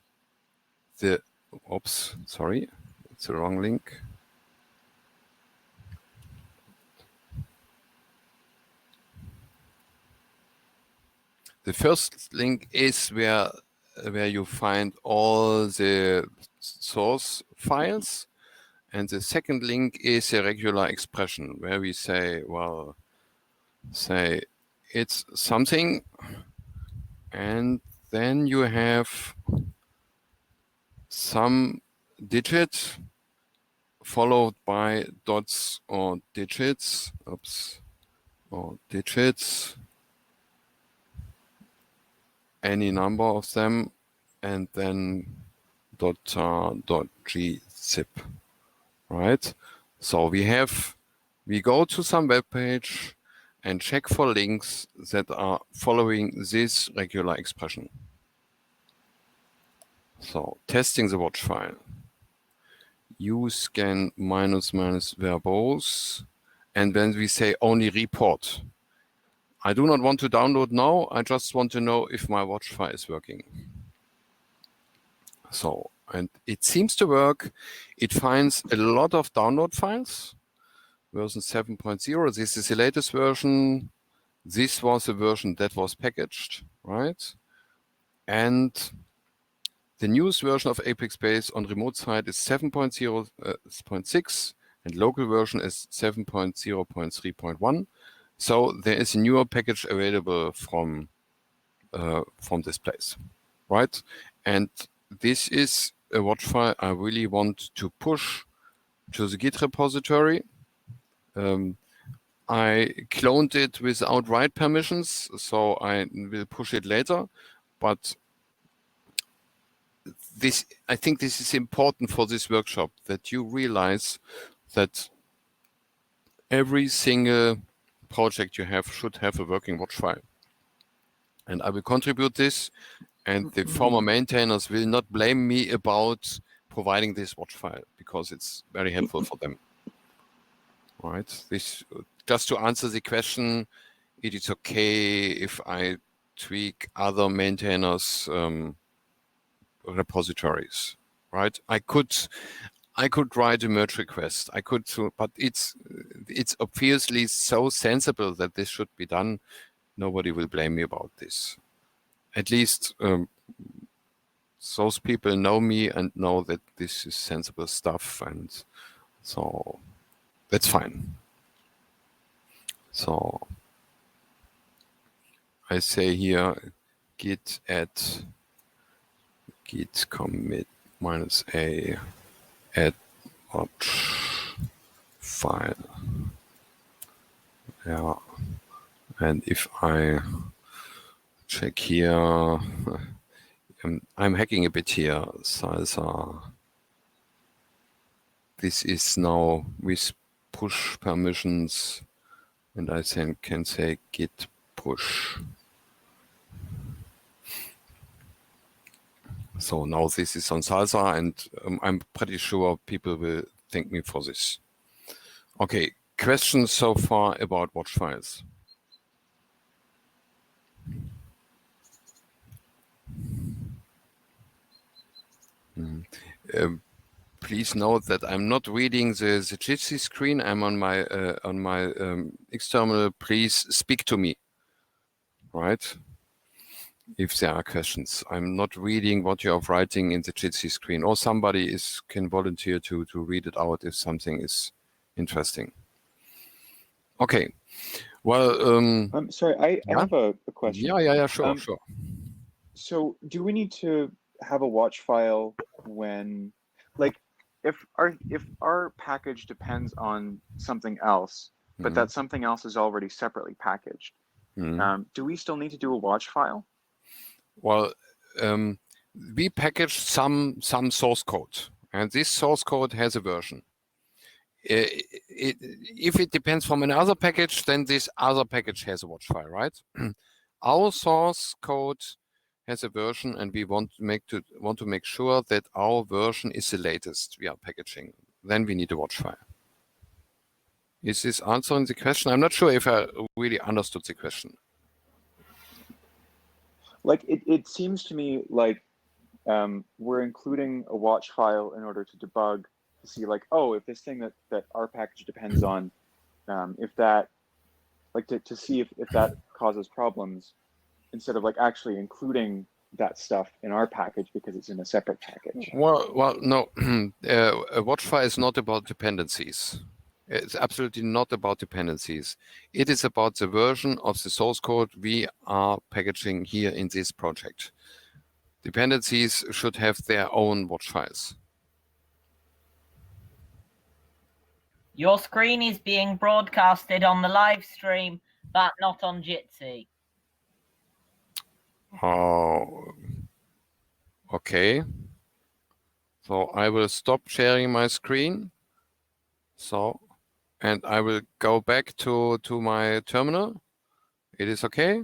the, oops, sorry, it's the wrong link. The first link is where you find all the source files. And the second link is a regular expression where we say, well, say it's something, and then you have some digit followed by dots or digits, or digits, any number of them, and then .gzip, right? So we go to some web page and check for links that are following this regular expression. So testing the watch file. Use scan -- verbose, and then we say only report. I do not want to download now. I just want to know if my watch file is working. So, and it seems to work. It finds a lot of download files. Version 7.0. This is the latest version. This was a version that was packaged, right? And the newest version of Apex Base on remote side is 7.0.6, and local version is 7.0.3.1. So there is a newer package available from this place, right? And this is a watch file I really want to push to the Git repository. I cloned it without write permissions, so I will push it later. But I think this is important for this workshop, that you realize that every single project you have should have a working watch file. And I will contribute this, and the former maintainers will not blame me about providing this watch file, because it's very helpful for them. Right? This, just to answer the question, it is okay if I tweak other maintainers' repositories, right? I could write a merge request. I could, but it's obviously so sensible that this should be done. Nobody will blame me about this. At least those people know me and know that this is sensible stuff, and so that's fine. So I say here git add git commit -a add watch file. Yeah, and if I check here, I'm hacking a bit here. Salsa. This is now with push permissions, and I can say git push. So now this is on Salsa, and I'm pretty sure people will thank me for this. Okay, questions so far about watch files? Please note that I'm not reading the Jitsi screen. I'm on my external. Please speak to me, right? If there are questions, I'm not reading what you're writing in the Jitsi screen, or somebody can volunteer to read it out if something is interesting. Okay. Well, I'm sorry, I have a question. Yeah, sure. So do we need to have a watch file when, like, if our package depends on something else, but that something else is already separately packaged, do we still need to do a watch file? Well, we packaged some source code, and this source code has a version. if it depends from another package, then this other package has a watch file, right? Our source code has a version, and we want to make sure that our version is the latest we are packaging. Then we need a watch file. Is this answering the question? I'm not sure if I really understood the question. Like it seems to me like we're including a watch file in order to debug, to see like, oh, if this thing that our package depends on, if that, like to see if that causes problems, instead of like actually including that stuff in our package because it's in a separate package. Well, no, a watch file is not about dependencies. It's absolutely not about dependencies. It is about the version of the source code we are packaging here in this project. Dependencies should have their own watch files. Your screen is being broadcasted on the live stream, but not on Jitsi. Oh, okay. So I will stop sharing my screen. So, and I will go back to my terminal. It is okay.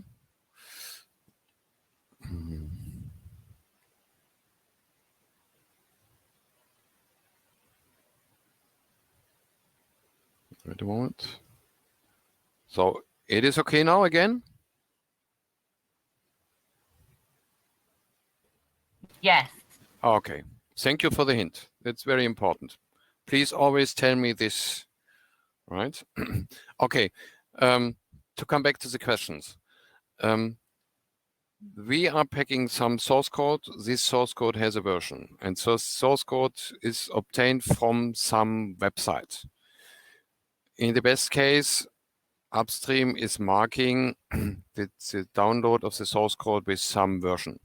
Wait a moment. So it is okay now again? Yes. Okay. Thank you for the hint. That's very important. Please always tell me this, right? Okay. To come back to the questions. We are packing some source code. This source code has a version, and so source code is obtained from some website. In the best case, upstream is marking the download of the source code with some version.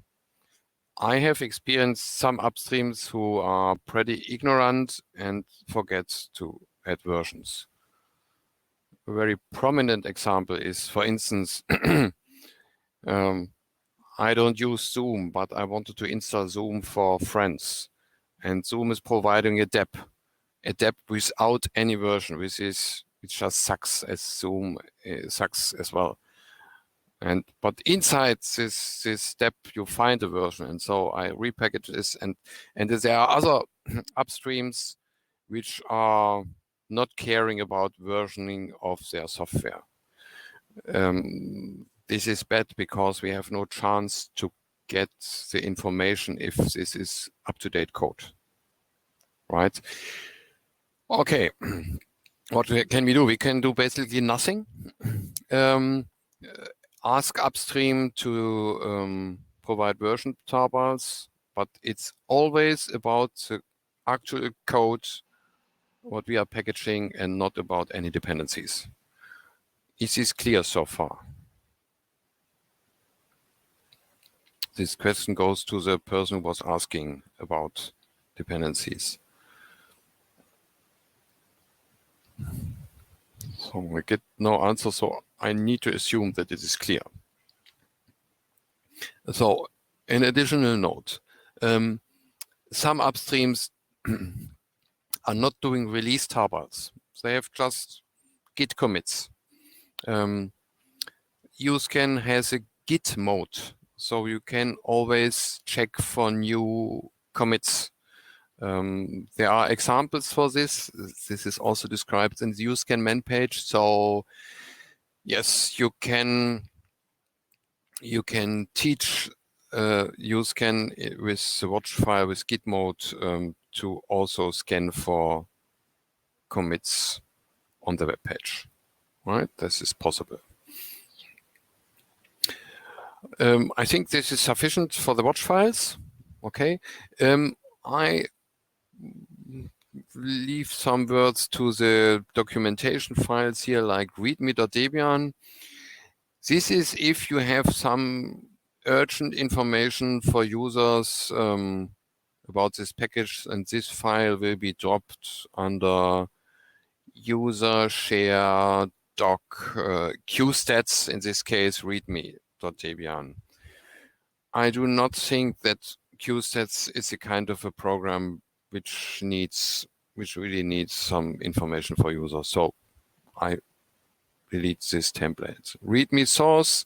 I have experienced some upstreams who are pretty ignorant and forget to add versions. A very prominent example is, for instance, I don't use Zoom, but I wanted to install Zoom for friends. And Zoom is providing a dep without any version, which just sucks as Zoom sucks as well. But inside this dep, you find a version. And so I repackage this. And there are other upstreams which are not caring about versioning of their software. This is bad because we have no chance to get the information if this is up-to-date code, right? Okay, what can we do? We can do basically nothing. Ask upstream to provide version tables, but it's always about the actual code, what we are packaging, and not about any dependencies. Is this clear so far? This question goes to the person who was asking about dependencies. So we get no answer, so I need to assume that it is clear. So an additional note, some upstreams are not doing release tables. They have just Git commits. Uscan has a Git mode, so you can always check for new commits. There are examples for this. This is also described in the Uscan man page. So yes, you can teach Uscan with the watch file with Git mode to also scan for commits on the web page. Right, this is possible. I think this is sufficient for the watch files. Okay, I leave some words to the documentation files here, like readme.debian. This is if you have some urgent information for users about this package, and this file will be dropped under user share doc Qstats, in this case readme.debian. I do not think that Qstats is a kind of a program which needs which really needs some information for users. So I delete this template. README source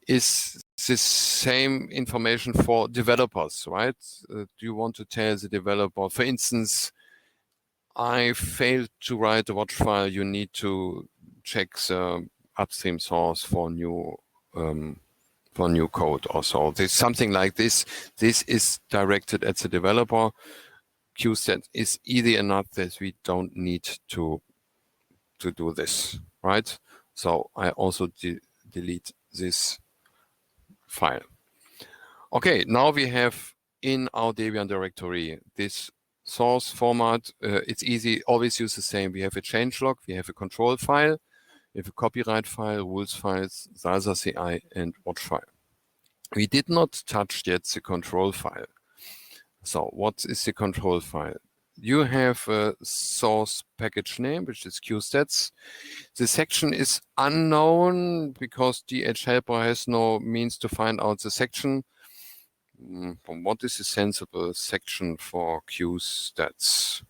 is the same information for developers, right? Do you want to tell the developer, for instance, I failed to write a watch file, you need to check the upstream source for new code or so. There's something like this. This is directed at the developer. Qstats is easy enough that we don't need to do this, right? So I also delete this file. Okay, now we have in our Debian directory this source format. It's easy, always use the same. We have a changelog, we have a control file, we have a copyright file, rules files, Salsa CI, and watch file. We did not touch yet the control file. So what is the control file? You have a source package name, which is Qstats. The section is unknown because DHhelper has no means to find out the section. What is a sensible section for Qstats?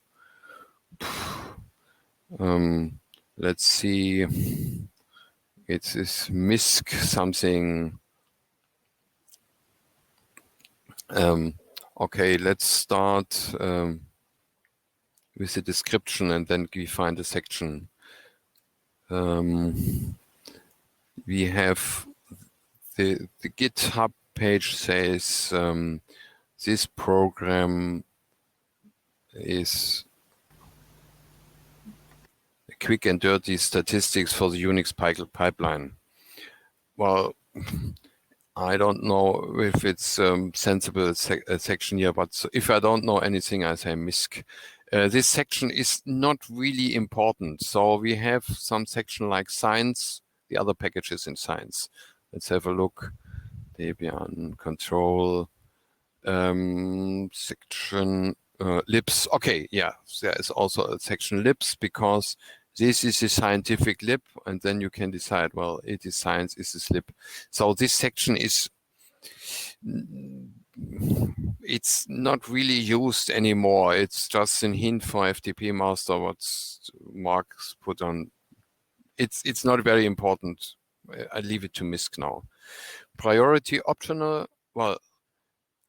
Let's see. It is MISC something. Okay, let's start with the description and then we find a section. We have the GitHub page says this program is quick and dirty statistics for the Unix pipeline. Well, I don't know if it's sensible section here, but if I don't know anything, I say MISC. This section is not really important. So we have some section like science, the other packages in science. Let's have a look. Debian control section libs. Okay, yeah, there is also a section libs because this is a scientific lib, and then you can decide, well, it is science, is this lib. So this section is, it's not really used anymore. It's just a hint for FTP master, what Mark's put on. It's not very important. I leave it to MISC now. Priority optional, well,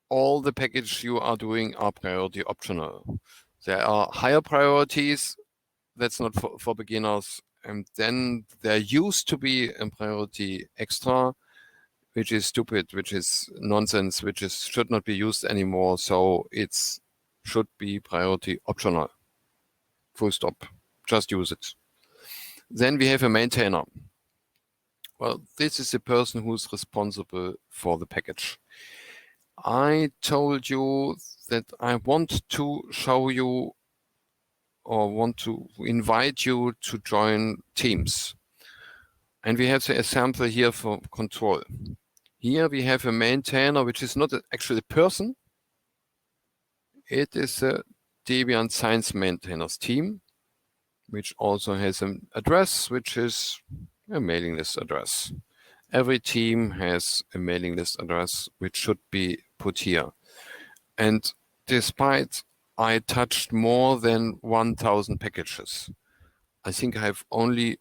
all the packages you are doing are priority optional. There are higher priorities. That's not for beginners. And then there used to be a priority extra, which is stupid, which is nonsense, which should not be used anymore. So it should be priority optional. Full stop. Just use it. Then we have a maintainer. Well, this is the person who's responsible for the package. I told you that I want to show you or want to invite you to join teams. And we have the example here for control. Here we have a maintainer, which is not actually a person. It is a Debian Science Maintainers team, which also has an address, which is a mailing list address. Every team has a mailing list address, which should be put here. And despite I touched more than 1,000 packages, I think I have only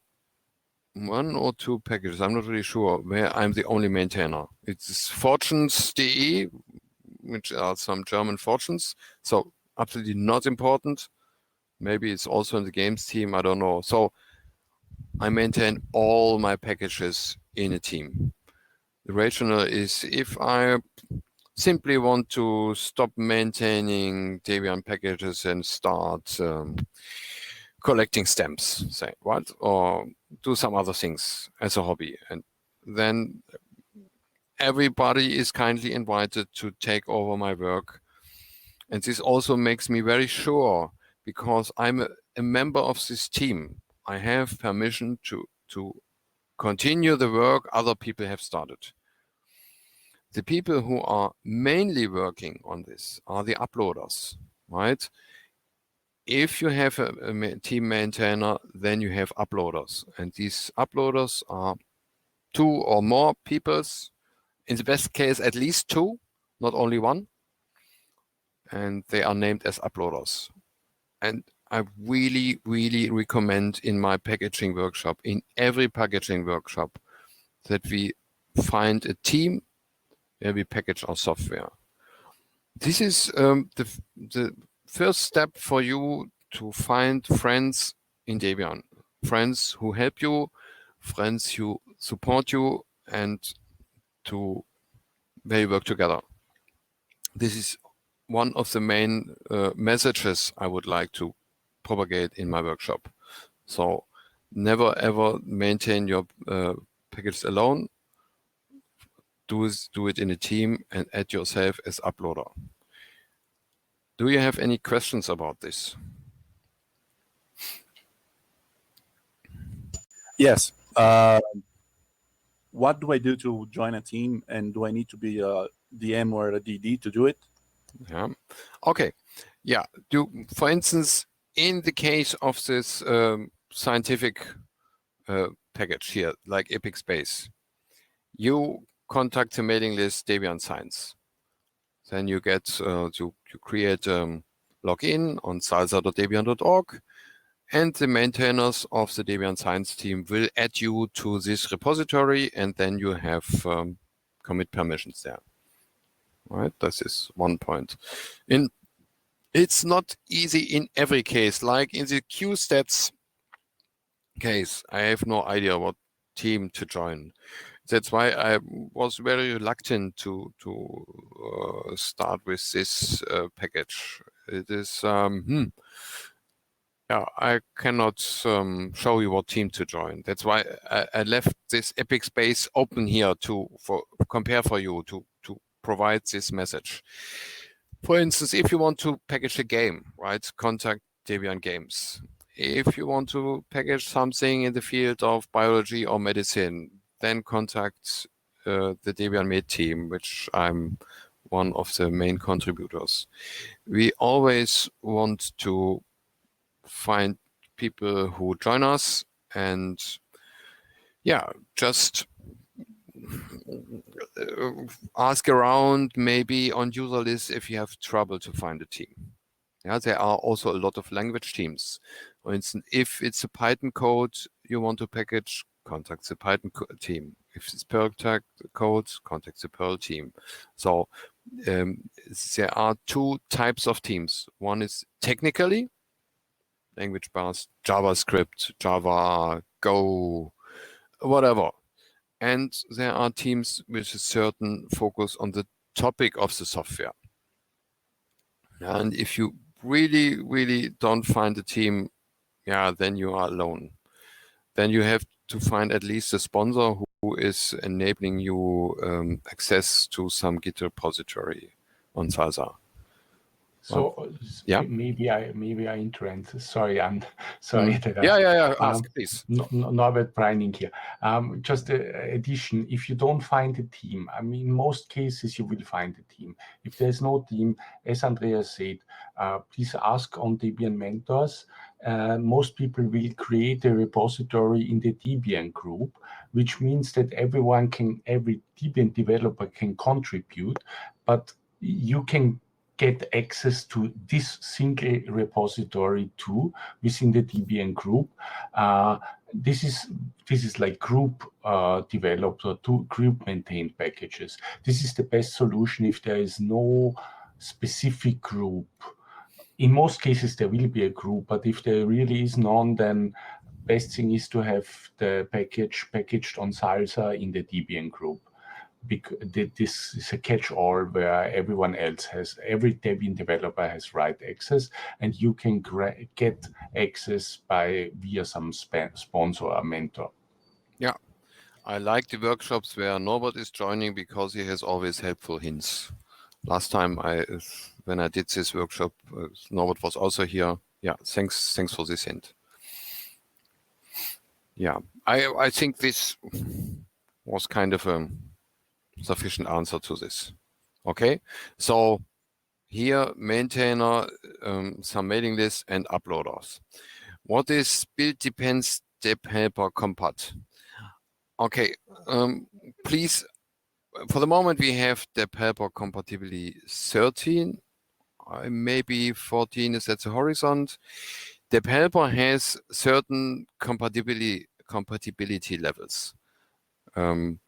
1 or 2 packages, I'm not really sure, where I'm the only maintainer. It's fortunes.de, which are some German fortunes, so absolutely not important. Maybe it's also in the games team, I don't know. So I maintain all my packages in a team. The rationale is if I simply want to stop maintaining Debian packages and start collecting stamps, say, what? Or do some other things as a hobby. And then everybody is kindly invited to take over my work. And this also makes me very sure, because I'm a member of this team, I have permission to continue the work other people have started. The people who are mainly working on this are the uploaders, right? If you have a team maintainer, then you have uploaders. And these uploaders are 2 or more peoples. In the best case, at least 2, not only 1. And they are named as uploaders. And I really, really recommend in my packaging workshop, in every packaging workshop, that we find a team where we package our software. This is the first step for you to find friends in Debian, friends who help you, friends who support you, and to where you work together. This is one of the main messages I would like to propagate in my workshop. So never ever maintain your package alone. Do it in a team and add yourself as uploader. Do you have any questions about this? Yes. What do I do to join a team, and do I need to be a DM or a DD to do it? Yeah. Okay. Yeah. For instance, in the case of this scientific package here, like Epic Space, you contact the mailing list Debian Science. Then you get you create login on salsa.debian.org, and the maintainers of the Debian Science team will add you to this repository, and then you have commit permissions there. Right, this is one point. It's not easy in every case. Like in the Qstats case, I have no idea what team to join. That's why I was very reluctant to start with this package. It is yeah, I cannot show you what team to join. That's why I left this Epic Space open here to compare for you to provide this message. For instance, if you want to package a game, right, contact Debian Games. If you want to package something in the field of biology or medicine, then contact the Debian Med team, which I'm one of the main contributors. We always want to find people who join us, and yeah, just ask around maybe on user lists if you have trouble to find a team. Yeah, there are also a lot of language teams. For instance, if it's a Python code you want to package, contact the Python team. If it's Perl code, contact the Perl team. So there are two types of teams. One is technically, language based, JavaScript, Java, Go, whatever. And there are teams with a certain focus on the topic of the software. And if you really, really don't find a team, yeah, then you are alone. Then you have to find at least a sponsor who is enabling you access to some Git repository on Salsa. So yeah, maybe I interrupt. Sorry, I'm sorry. Yeah. Ask, please. Norbert Breining here. Just an addition. If you don't find a team, I mean, in most cases you will find a team. If there's no team, as Andreas said, please ask on Debian mentors. Most people will create a repository in the Debian group, which means that every Debian developer can contribute, but you can get access to this single repository too within the Debian group. This is like group developed or group maintained packages. This is the best solution if there is no specific group. In most cases there will be a group, but if there really is none, then best thing is to have the package packaged on Salsa in the Debian group. Because this is a catch-all where every Debian developer has write access, and you can get access via some sponsor or mentor. Yeah, I like the workshops where Norbert is joining because he has always helpful hints. Last time when I did this workshop, Norbert was also here. Yeah, thanks for this hint. Yeah, I think this was kind of a sufficient answer to this. Okay, so here maintainer, some mailing lists and uploaders. What is build depends deb helper compat? Okay, please, for the moment we have deb helper compatibility 13, maybe 14 is at the horizon. DebHelper has certain compatibility levels, and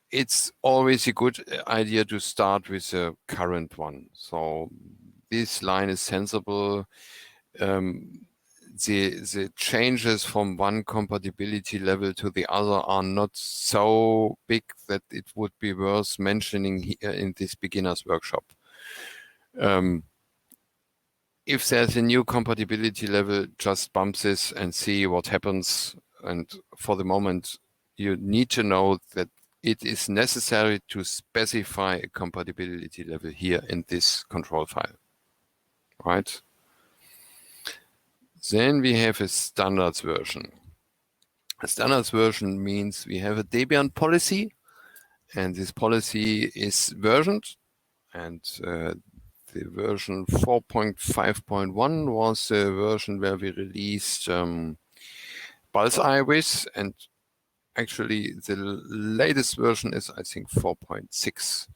it's always a good idea to start with the current one. So this line is sensible. The changes from one compatibility level to the other are not so big that it would be worth mentioning here in this beginner's workshop. If there's a new compatibility level, just bump this and see what happens. And for the moment, you need to know that it is necessary to specify a compatibility level here in this control file, right? Then we have a standards version. A standards version means we have a Debian policy, and this policy is versioned, and the version 4.5.1 was the version where we released Bullseye with, and actually the latest version is, I think, 4.6.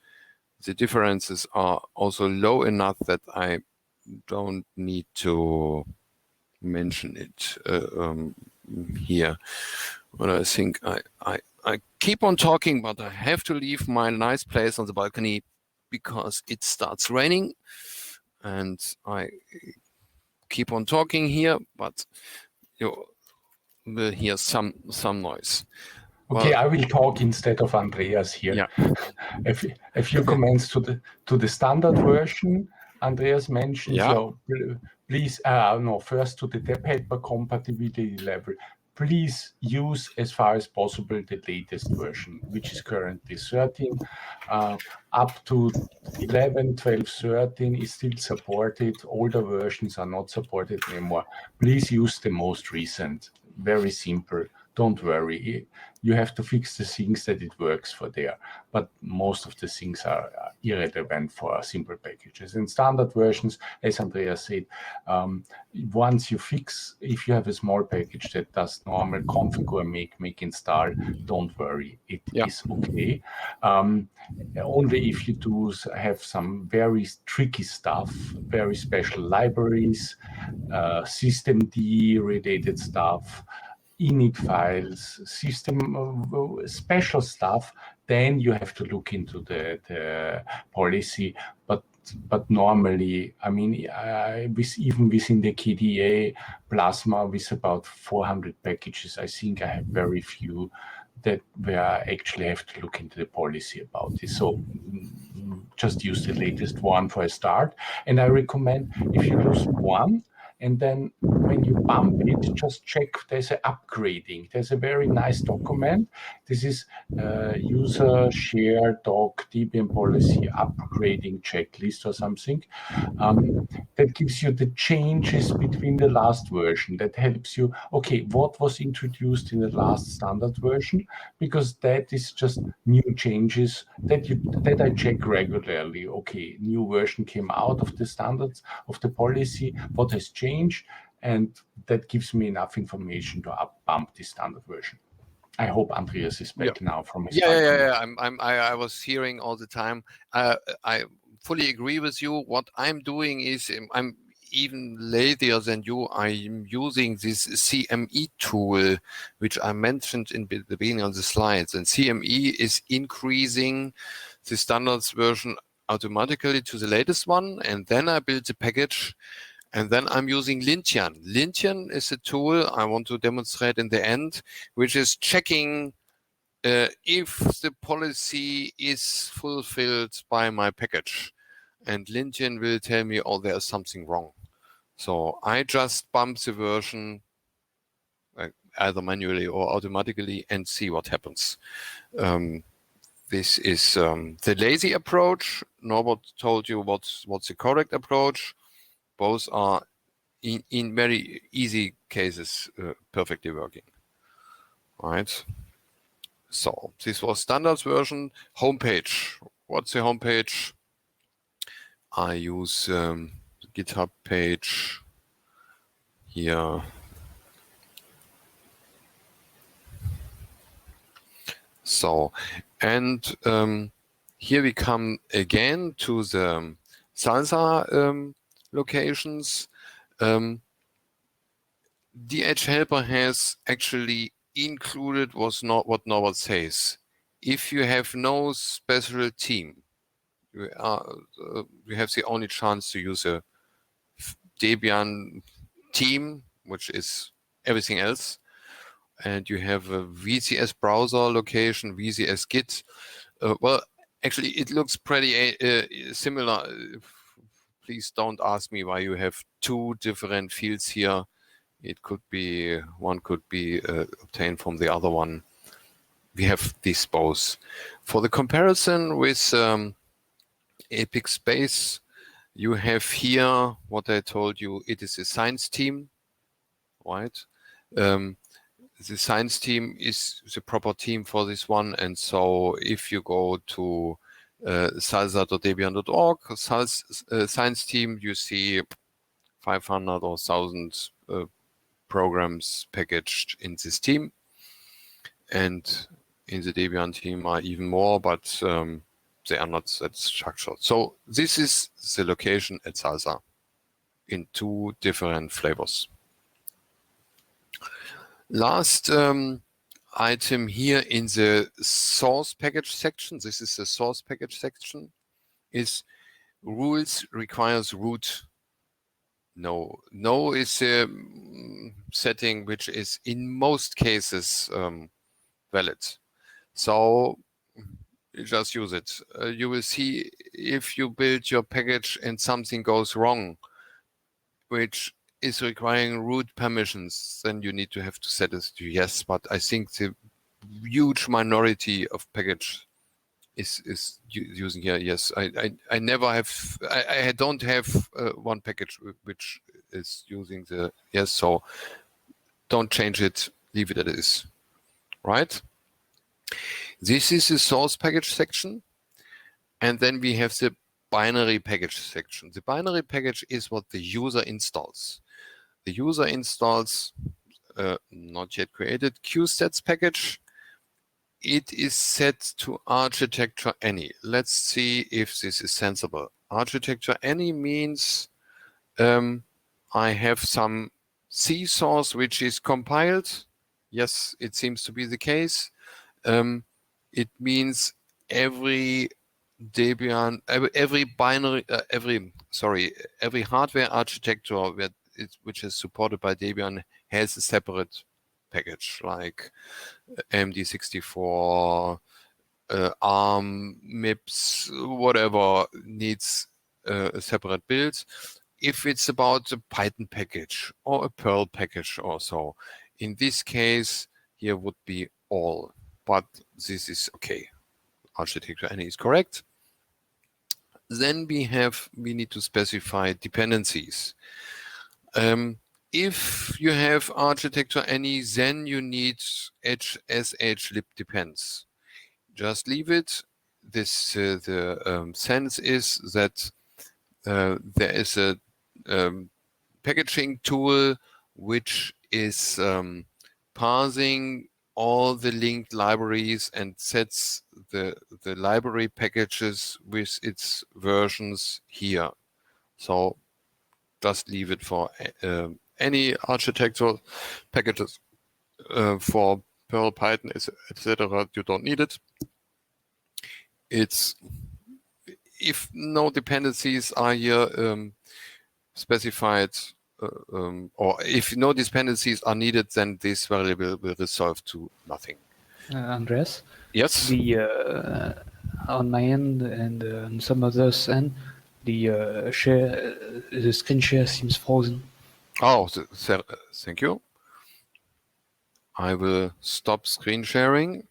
The differences are also low enough that I don't need to mention it here. But I think I keep on talking, but I have to leave my nice place on the balcony because it starts raining, and I keep on talking here, but you will hear some noise. Okay, Well, I will talk instead of Andreas here. Yeah. A few comments to the standard version Andreas mentioned. Yeah. So please, first to the DebHelper compatibility level. Please use as far as possible the latest version, which is currently 13. Up to 11, 12, 13 is still supported. Older versions are not supported anymore. Please use the most recent. Very simple. Don't worry. You have to fix the things that it works for there, but most of the things are irrelevant for simple packages. In standard versions, as Andreas said, once you fix, if you have a small package that does normal configure, make, install, don't worry, it is okay. Only if you do have some very tricky stuff, very special libraries, systemd related stuff, init files, system special stuff, then you have to look into the policy. But normally, I mean, even within the KDE Plasma with about 400 packages, I think I have very few that where I actually have to look into the policy about this. So just use the latest one for a start. And I recommend if you use one, and then when you bump it, just check there's an upgrading. There's a very nice document. This is user share doc Debian policy upgrading checklist or something. That gives you the changes between the last version. That helps you, okay, what was introduced in the last standard version? Because that is just new changes that I check regularly. Okay, new version came out of the standards of the policy, what has changed, and that gives me enough information to bump the standard version. I hope Andreas is back now from his balcony. I was hearing all the time. I fully agree with you. What I'm doing is I'm even lazier than you. I'm using this CME tool, which I mentioned in the beginning of the slides. And CME is increasing the standards version automatically to the latest one. And then I build the package. And then I'm using Lintian. Lintian is a tool I want to demonstrate in the end, which is checking if the policy is fulfilled by my package. And Lintian will tell me, oh, there's something wrong. So I just bump the version either manually or automatically and see what happens. This is the lazy approach. Norbert told you what's the correct approach. Both are in very easy cases perfectly working. All right. So this was standards version. Homepage. What's the homepage? I use the GitHub page here. So, and here we come again to the Salsa locations. DH helper has actually included what Norbert says. If you have no special team, you have the only chance to use a Debian team, which is everything else, and you have a VCS browser location, VCS Git. Well, actually, it looks pretty similar. Please don't ask me why you have two different fields here. It could be, one could be obtained from the other one. We have these both. For the comparison with Epic Space, you have here what I told you. It is a science team, right? The science team is the proper team for this one. And so if you go to salsa.debian.org, science team, you see 500 or 1,000 programs packaged in this team. And in the Debian team are even more, but they are not that structured. So this is the location at Salsa in two different flavors. Last item here in the source package section, this is the source package section, is rules requires root. No is a setting which is in most cases valid. So you just use it. You will see if you build your package and something goes wrong, which is requiring root permissions, then you need to have to set it to yes. But I think the huge minority of package is using here yes. I never have. I don't have one package which is using the yes. So don't change it. Leave it as it is. Right. This is the source package section, and then we have the binary package section. The binary package is what the user installs. The user installs not yet created Qstats package. It is set to architecture any. Let's see if this is sensible. Architecture any means I have some C source which is compiled. Yes, it seems to be the case. It means every Debian, every binary, every hardware architecture which is supported by Debian has a separate package, like AMD64, ARM, MIPS, whatever needs a separate build. If it's about a Python package or a Perl package or so, in this case, here would be all. But this is okay. Architecture any is correct. Then we need to specify dependencies. If you have architecture any, then you need sh lib depends. Just leave it. This the sense is that there is a packaging tool which is parsing all the linked libraries and sets the library packages with its versions here. So just leave it for any architectural packages for Perl, Python, etc. You don't need it. It's if no dependencies are here specified, or if no dependencies are needed, then this variable will resolve to nothing. Andreas? Yes? On my end and on some others' end, the screen share seems frozen. Oh, thank you. I will stop screen sharing.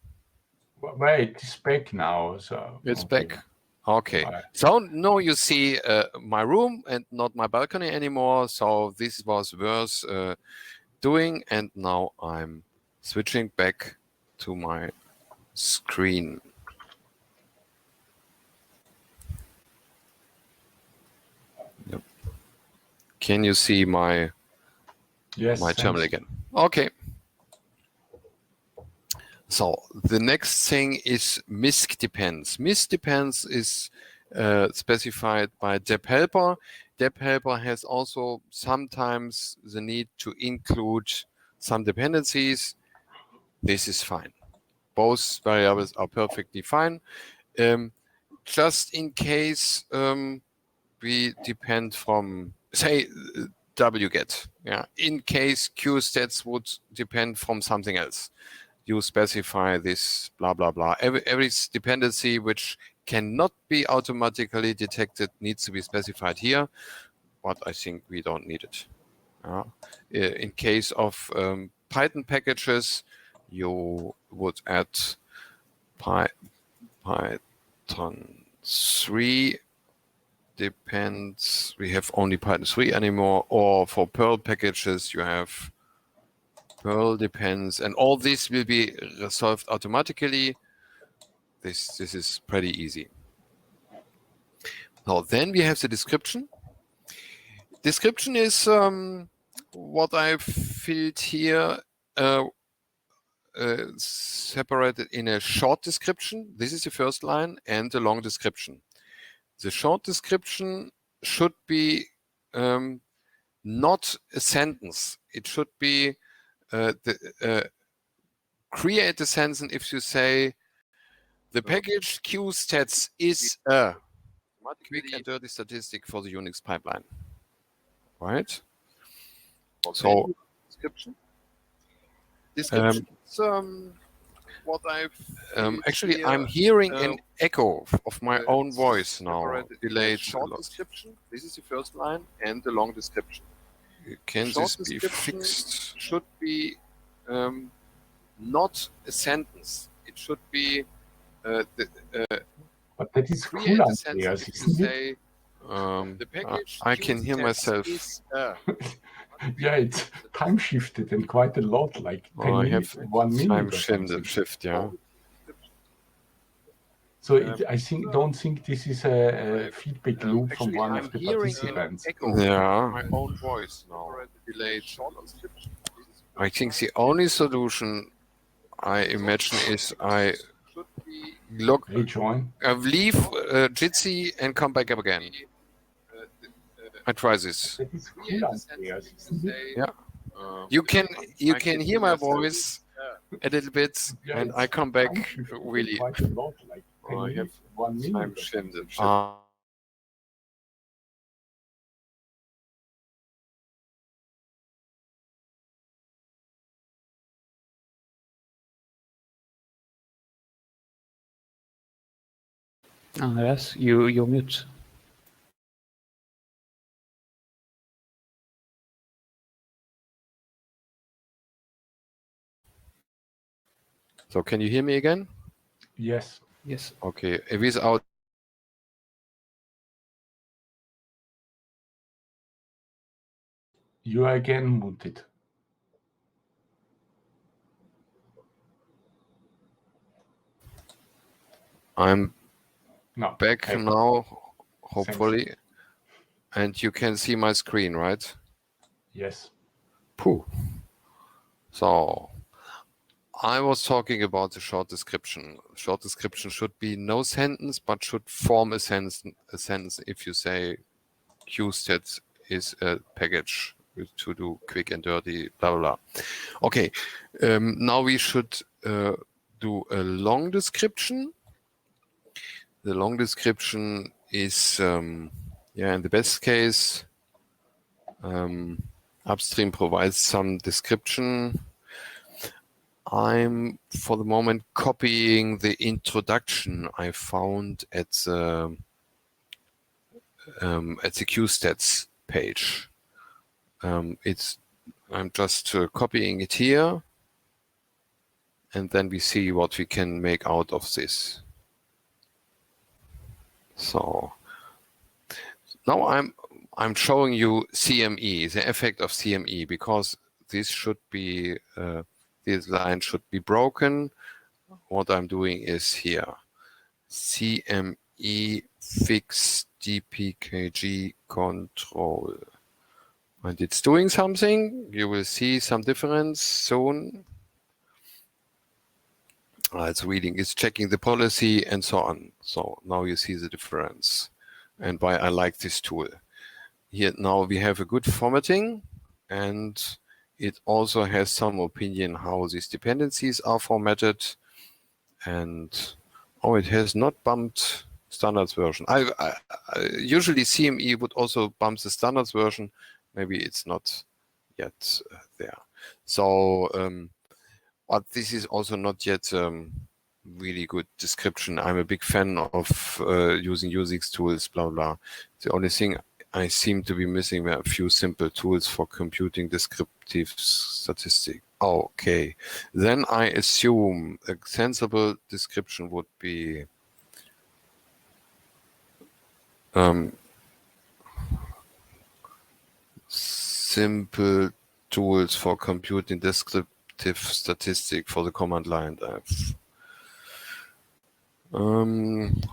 Wait, it's back now. So It's okay. back. Okay. Right. So now you see my room and not my balcony anymore. So this was worth doing. And now I'm switching back to my screen. Yep. Can you see my terminal again? Okay. So the next thing is misc depends. Misc depends is specified by deb helper. Deb helper has also sometimes the need to include some dependencies. This is fine. Both variables are perfectly fine. Just in case we depend from, say, wget. Yeah. In case Qstats would depend from something else, you specify this blah blah blah. Every dependency which cannot be automatically detected needs to be specified here, but I think we don't need it. In case of Python packages, you would add Python 3 depends. We have only Python 3 anymore, or for Perl packages, you have Perl depends, and all this will be resolved automatically. This is pretty easy. Now then we have the description. Description is what I've filled here, separated in a short description. This is the first line, and a long description. The short description should be not a sentence. It should be create a sentence if you say the package Qstats is a quick and dirty statistic for the Unix pipeline. Right? So description. What I've actually I'm hearing an echo of my own voice now. Delayed short description. This is the first line, and the long description. Can this be fixed? Should be not a sentence. It should be But that is cool, Andreas, isn't it? The package I can hear myself. Yeah, it's time shifted and quite a lot, like 10 I minutes, have 1 minute. time or something. shift, yeah. So I don't think this is a feedback loop from one of the participants. Yeah. My own voice now. Delayed short description. I think the only solution I imagine is I Rejoin. leave Jitsi and come back up again. I try this. That is cool, Andreas, isn't it? Yeah. You can hear my voice a little bit, Yeah, and it's I come time back shifted really. quite a lot, like 10 I have minutes, 1 minute. time or shifted. something. Andreas, you're mute. So can you hear me again? Yes. Yes. Okay. Without You are again muted. I'm No. back Hey. now, hopefully, and you can see my screen, right? Yes. Pooh. So I was talking about the short description. Short description should be no sentence, but should form a sentence if you say Qstats is a package to do quick and dirty, blah, blah, blah. Okay, now we should do a long description. The long description is, in the best case, upstream provides some description. I'm, for the moment, copying the introduction I found at the Qstats page. I'm just copying it here, and then we see what we can make out of this. So now I'm showing you CME, the effect of CME, because this should be this line should be broken. What I'm doing is here CME fix dpkg control, and it's doing something. You will see some difference soon. It's reading, it's checking the policy and so on. So now you see the difference and why I like this tool. here now we have a good formatting, and it also has some opinion how these dependencies are formatted. And oh, it has not bumped standards version. I usually CME would also bump the standards version. Maybe it's not yet there. So, but this is also not yet really good description. I'm a big fan of using Unix tools, blah, blah. The only thing I seem to be missing were a few simple tools for computing descriptive statistics. Okay, then I assume a sensible description would be simple tools for computing descriptive statistic for the command line. I've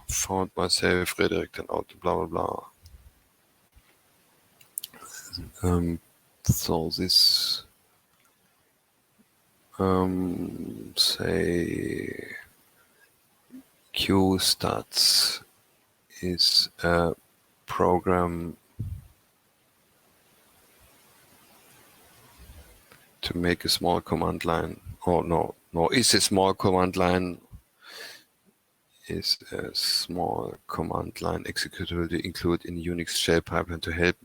found myself redirected out, blah, blah, blah. So this say Qstats is a program to make a small command line. Oh, no, is a small command line executable to include in Unix shell pipeline to help.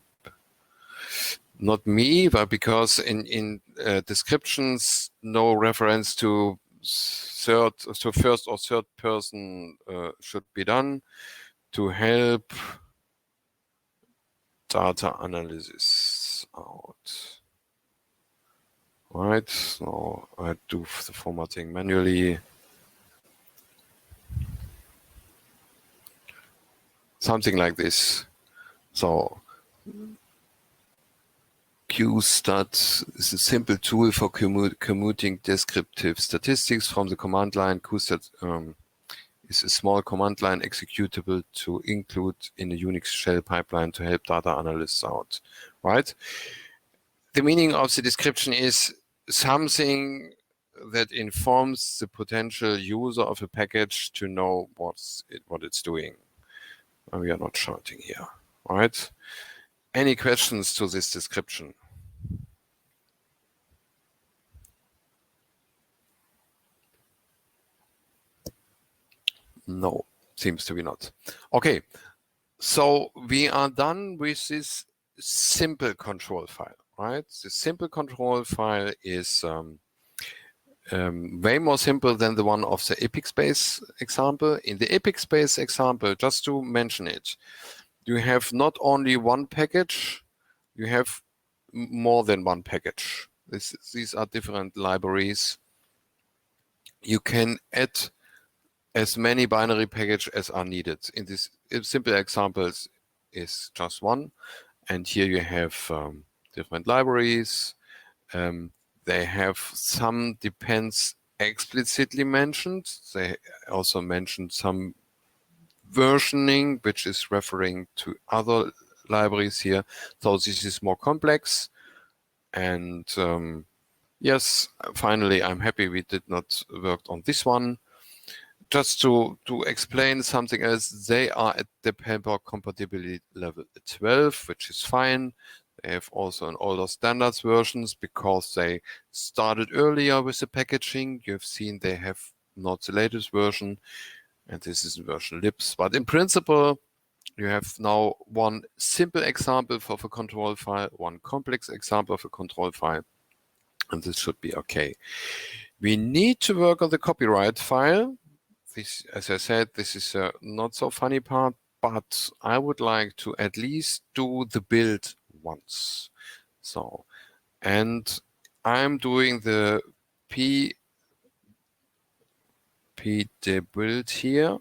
Not me, but because in descriptions, no reference to first or third person should be done to help data analysis out. All right, so I do the formatting manually. Something like this. So Qstats is a simple tool for commuting descriptive statistics from the command line. Qstats is a small command line executable to include in a Unix shell pipeline to help data analysts out, right? The meaning of the description is something that informs the potential user of a package to know what it's doing. We are not shouting here, all right? Any questions to this description? No, seems to be not. Okay, so we are done with this simple control file, right? The simple control file is way more simple than the one of the epic space example. In the epic space example, just to mention it, you have not only one package, you have more than one package. These are different libraries. You can add as many binary packages as are needed. In this simple examples is just one. And here you have different libraries. They have some depends explicitly mentioned. They also mentioned some versioning, which is referring to other libraries here. So this is more complex. And yes, finally, I'm happy we did not work on this one. Just to explain something else, they are at the paper compatibility level 12, which is fine. They have also an older standards versions because they started earlier with the packaging. You've seen they have not the latest version, and this is version libs. But in principle, you have now one simple example of a control file, one complex example of a control file, and this should be okay. We need to work on the copyright file. This, as I said, this is a not so funny part, but I would like to at least do the build once. So, and I'm doing the pdebuild here.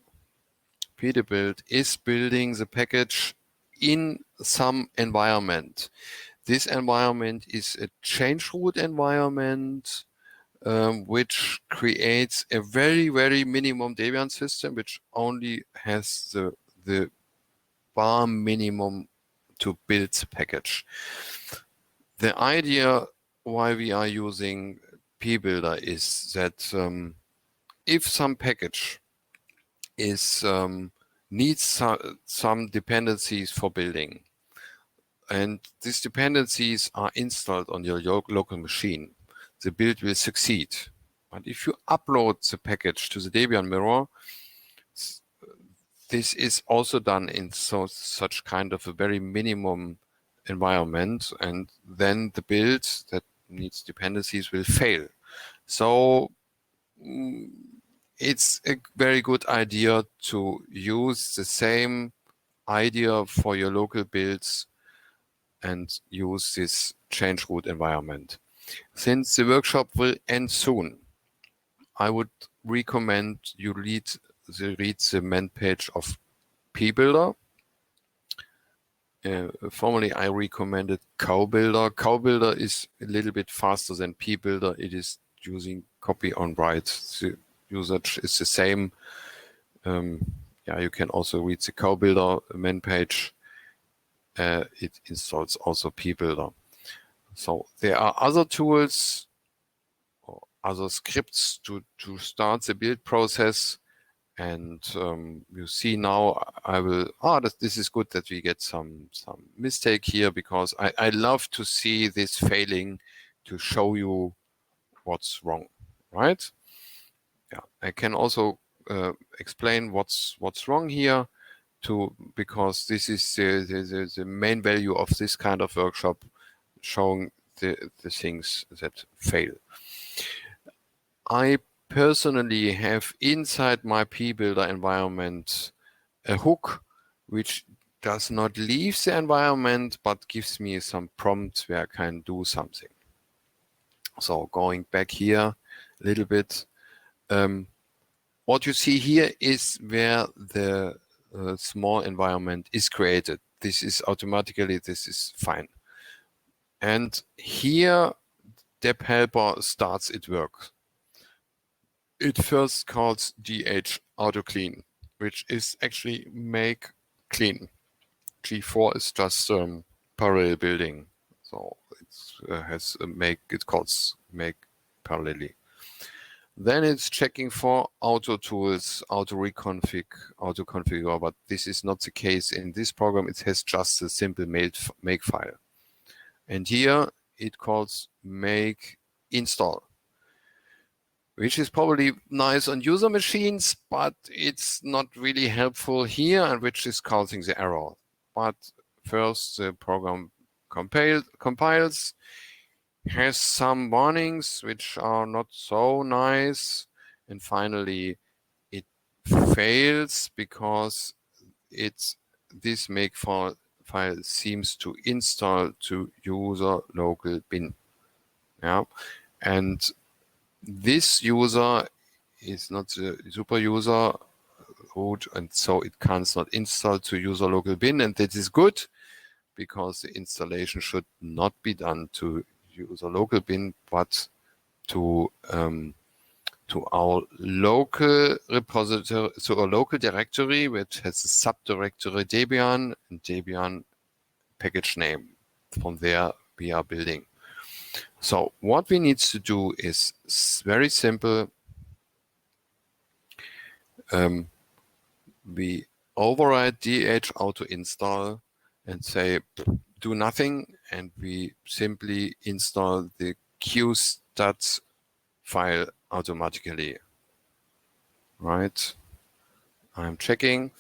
Pdebuild is building the package in some environment. This environment is a change root environment, which creates a very, very minimum Debian system, which only has the bar minimum to build the package. The idea why we are using pbuilder is that if some package is needs some dependencies for building, and these dependencies are installed on your local machine, the build will succeed. But if you upload the package to the Debian mirror, this is also done in such kind of a very minimum environment, and then the build that needs dependencies will fail. So it's a very good idea to use the same idea for your local builds and use this change root environment. Since the workshop will end soon, I would recommend you read the main page of pbuilder. Formerly, I recommended Qbuilder. Qbuilder is a little bit faster than pbuilder. It is using copy on write. The usage is the same. Yeah, you can also read the Qbuilder main page. It installs also pbuilder. So there are other tools or other scripts to start the build process. And you see now I will, this is good that we get some mistake here, because I love to see this failing to show you what's wrong, right? Yeah, I can also explain what's wrong here because this is the main value of this kind of workshop, showing the things that fail. I personally have inside my pbuilder environment a hook which does not leave the environment but gives me some prompts where I can do something. So going back here a little bit, what you see here is where the small environment is created. This is automatically, this is fine. And here deb helper starts its work. It first calls dh auto clean, which is actually make clean. G4 is just parallel building, so it has a make. It calls make parallelly. Then it's checking for auto tools, auto reconfig, auto configure, but this is not the case in this program. It has just a simple make file, and here it calls make install, which is probably nice on user machines, but it's not really helpful here, and which is causing the error. But first, the program compiles, has some warnings which are not so nice, and finally it fails because this make file seems to install to user local bin. Yeah, and this user is not the super user root, and so it can't not install to user local bin, and that is good because the installation should not be done to user local bin, but to our local repository, so a local directory which has a subdirectory Debian and Debian package name. From there we are building. So what we need to do is very simple. We override dh auto install and say do nothing, and we simply install the Qstats file automatically. Right? I'm checking.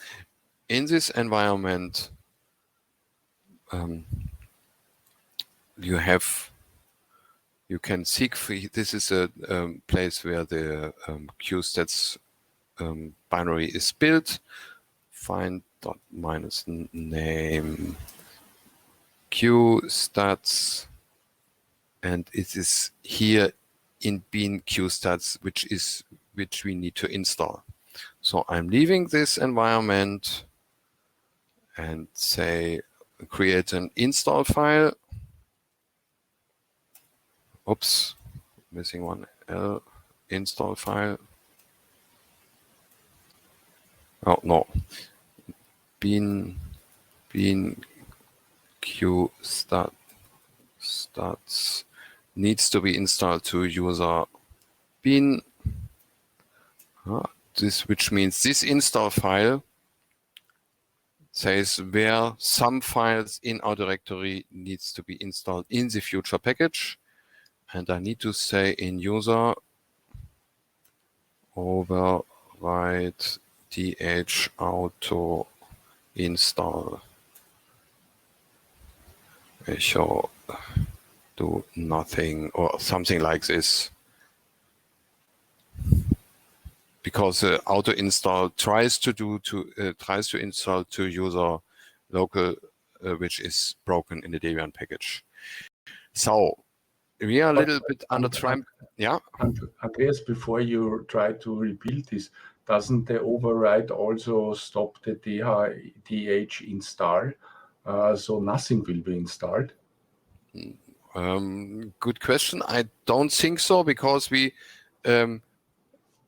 In this environment, you can seek for, this is a place where the Qstats binary is built. Find -name Qstats, and it is here in bin Qstats, which we need to install. So I'm leaving this environment and say create an install file. Oops, missing one L. Install file. Oh no, bin Qstats needs to be installed to user bin. This, which means this install file. says where some files in our directory needs to be installed in the future package. And I need to say in user override dh auto install echo do nothing or something like this, because auto install tries to install to user local, which is broken in the Debian package. So we are a little bit under time. Yeah. Andreas, before you try to rebuild this, doesn't the override also stop the DH install? So nothing will be installed? Good question. I don't think so, because we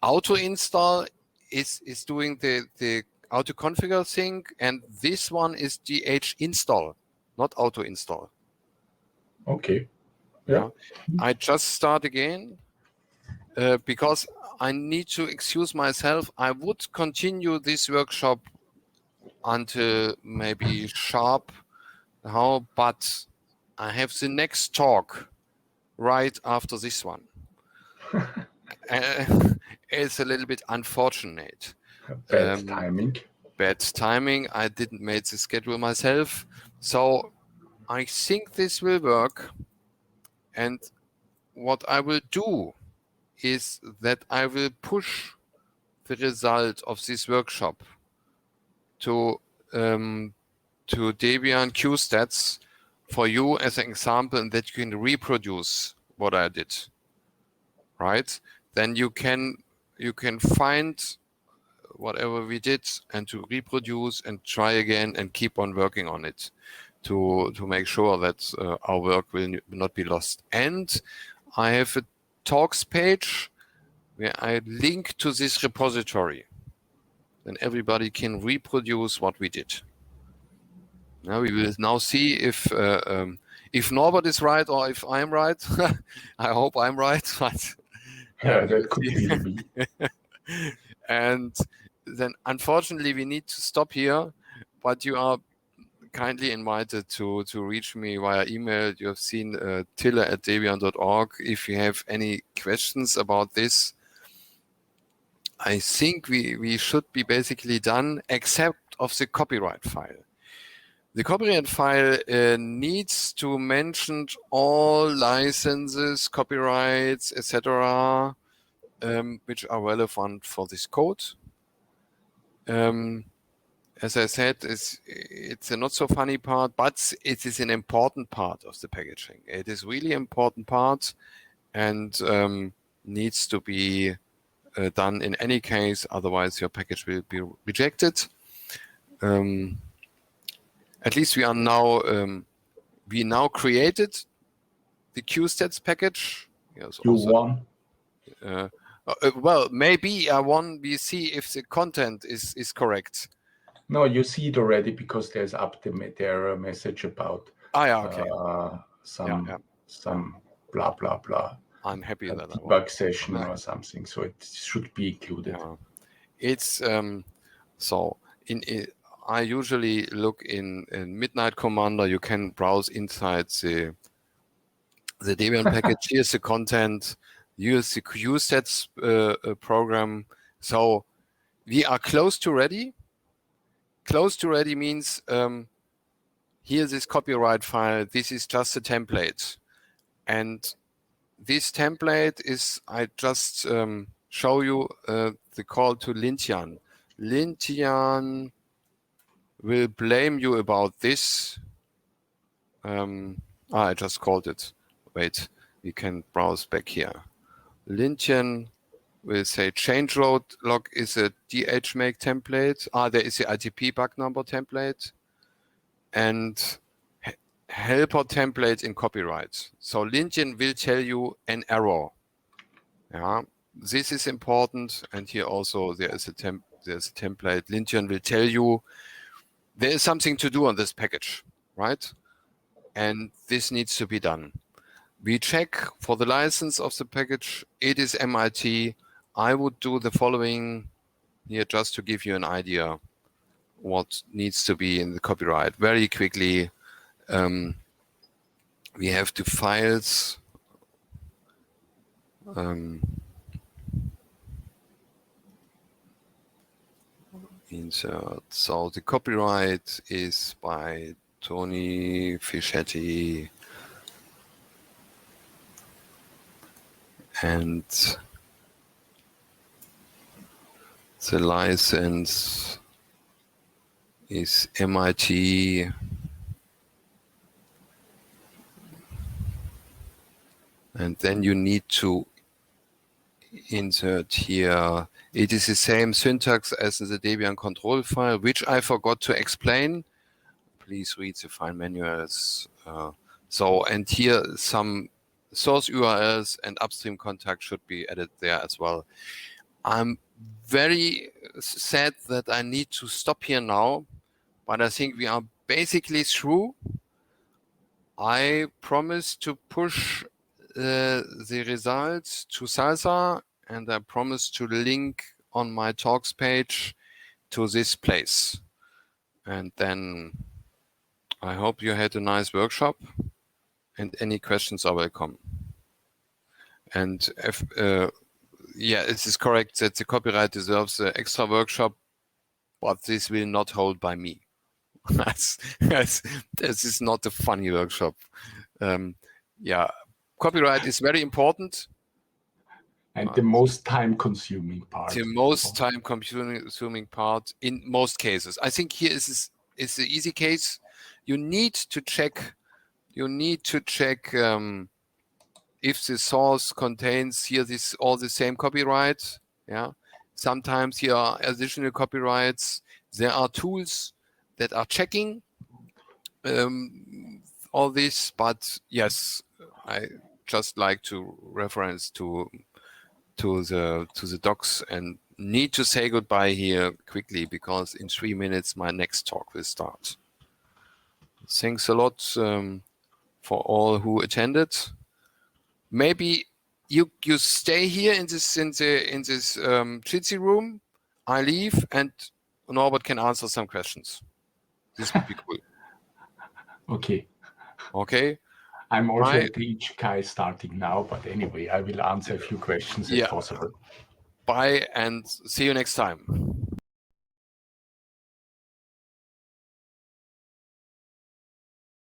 auto install is doing the auto configure thing, and this one is DH install, not auto install. Okay. Yeah. I just start again because I need to excuse myself. I would continue this workshop until maybe sharp now, but I have the next talk right after this one. It's a little bit unfortunate. Bad timing. Bad timing. I didn't make the schedule myself. So I think this will work. And what I will do is that I will push the result of this workshop to Debian Qstats for you as an example, and that you can reproduce what I did. Right? Then you can find whatever we did and to reproduce and try again and keep on working on it to make sure that our work will not be lost. And I have a talks page where I link to this repository. Then everybody can reproduce what we did. Now we will now see if Norbert is right or if I'm right. I hope I'm right. But yeah, that could really be. And then unfortunately we need to stop here, but you are kindly invited to reach me via email. You have seen tille@debian.org if you have any questions about this. I think we should be basically done, except of the copyright file. The copyright file needs to mention all licenses, copyrights, etc., which are relevant for this code. As I said, it's a not so funny part, but it is an important part of the packaging. It is really important part and needs to be done in any case, otherwise your package will be rejected. At least we are now we now created the Qstats package. Yes, You also, won. well, maybe I won. We see if the content is correct. No, you see it already because there's up there a message about okay. some blah blah blah. I'm happy that I won. Debug session or something, so it should be included. Yeah. It's so I usually look in Midnight Commander. You can browse inside the Debian package. Here's the content. Here's the Qstats program. So we are close to ready. Close to ready means here's this copyright file. This is just a template, and this template is, I just show you the call to Lintian. Lintian will blame you about this. I just called it. Wait, we can browse back here. Lintian will say changelog is a dhmake template. There is the ITP bug number template and helper template in copyright. So Lintian will tell you an error. Yeah, this is important. And here also there's a template. Lintian will tell you there is something to do on this package, right? And this needs to be done. We check for the license of the package. It is MIT. I would do the following here just to give you an idea what needs to be in the copyright very quickly. We have the files. Insert. So the copyright is by Tony Fischetti, and the license is MIT. And then you need to insert here. It is the same syntax as in the Debian control file, which I forgot to explain. Please read the file manuals. And here some source URLs and upstream contact should be added there as well. I'm very sad that I need to stop here now, but I think we are basically through. I promise to push the results to Salsa, and I promise to link on my talks page to this place. And then I hope you had a nice workshop, and any questions are welcome. And if, yeah, it is correct that the copyright deserves an extra workshop, but this will not hold by me. This is not a funny workshop. Yeah, copyright is very important. And the most time-consuming part. The most time-consuming part in most cases. I think here is the easy case. You need to check. You need to check if the source contains here all the same copyright. Yeah. Sometimes here are additional copyrights. There are tools that are checking all this, but yes, I just like to reference to the docs and need to say goodbye here quickly because in 3 minutes my next talk will start. Thanks a lot for all who attended. Maybe you stay here in this Jitsi room. I leave and Norbert can answer some questions. This would be cool. Okay. Okay. I'm also at the guy starting now, but anyway, I will answer a few questions if possible. Bye and see you next time.